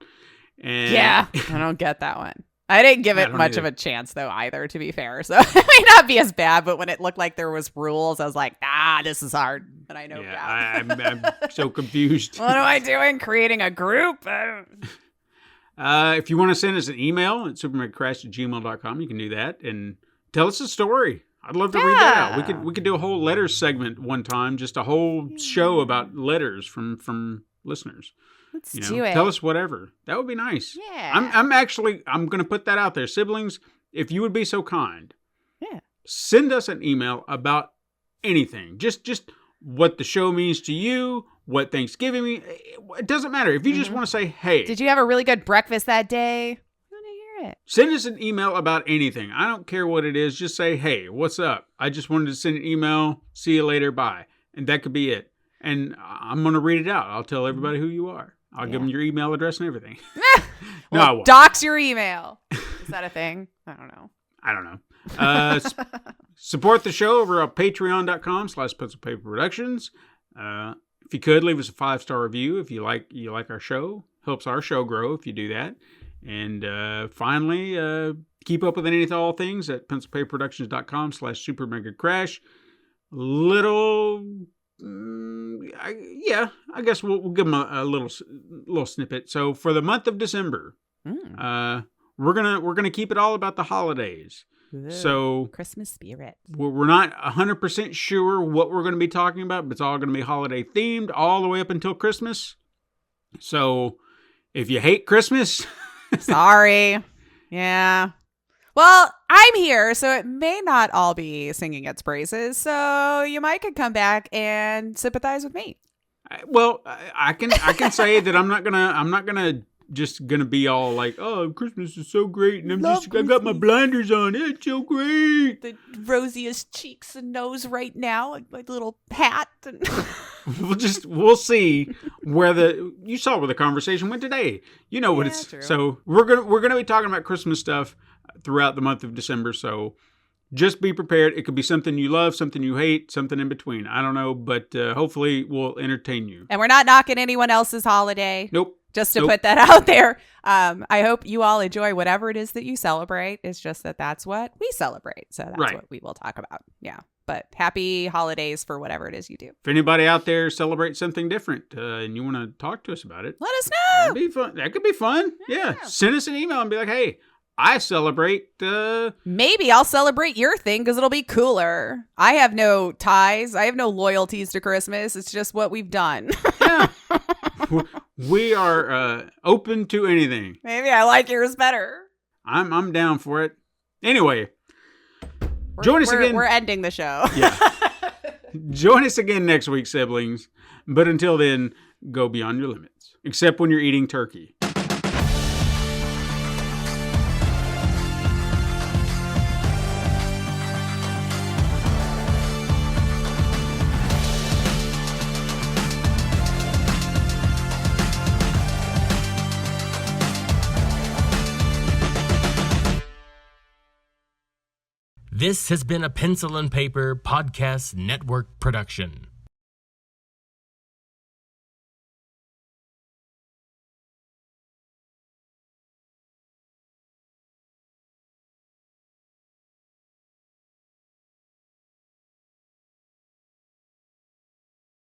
And Yeah, I don't get that one. I didn't give I it don't much either. of a chance, though, either, to be fair. So it may not be as bad, but when it looked like there was rules, I was like, this is hard. And I know yeah, I'm so confused. what am I doing? Creating a group? If you want to send us an email at supermegacrash@gmail.com, you can do that and tell us a story. I'd love to read that out. Yeah. We could do a whole letters segment one time, just a whole show about letters from listeners. Let's You know, do it. tell us whatever. That would be nice. Yeah. I'm going to put that out there. Siblings, if you would be so kind, Yeah. send us an email about anything. Just what the show means to you, what Thanksgiving means. It doesn't matter. If you just want to say, hey, Did you have a really good breakfast that day? I want to hear it. send us an email about anything. I don't care what it is. Just say, hey, what's up? I just wanted to send an email. See you later. Bye. And that could be it. And I'm going to read it out. I'll tell everybody who you are. I'll give them your email address and everything. No, I won't. Dox your email. Is that a thing? I don't know. I don't know. Support the show over at patreon.com/pencilpaper productions. If you could, leave us a 5-star review if you like our show. Helps our show grow if you do that. And finally, keep up with any and all things at pencilpaperproductions.com/supermegacrash. I guess we'll give them a little snippet. So for the month of December, we're gonna keep it all about the holidays. So Christmas spirit. we're not 100% sure what we're going to be talking about, but it's all going to be holiday themed all the way up until Christmas. So if you hate Christmas, Sorry. Yeah. Well, I'm here, so it may not all be singing its praises. So you might could come back and sympathize with me. I can say that I'm not gonna just gonna be all like, oh, Christmas is so great, and I got my blinders on. It's so great. The rosiest cheeks and nose right now, like my little hat. And We'll see you saw where the conversation went today. You know what Yeah, it's. true. So we're gonna be talking about Christmas stuff throughout the month of December. So just be prepared. It could be something you love, something you hate, something in between. I don't know, but hopefully we'll entertain you. And we're not knocking anyone else's holiday. Nope. Just to Nope. put that out there. I hope you all enjoy whatever it is that you celebrate. It's just that's what we celebrate. So that's Right. what we will talk about. Yeah. But happy holidays for whatever it is you do. If anybody out there celebrates something different and you want to talk to us about it, Let us that'd know. be fun. That could be fun. Yeah. Send us an email and be like, hey, I celebrate. Maybe I'll celebrate your thing because it'll be cooler. I have no ties. I have no loyalties to Christmas. It's just what we've done. Yeah. We are open to anything. Maybe I like yours better. I'm down for it. Anyway, join us again. We're ending the show. Yeah. Join us again next week, siblings. But until then, go beyond your limits. Except when you're eating turkey. This has been a Pencil and Paper Podcast Network production.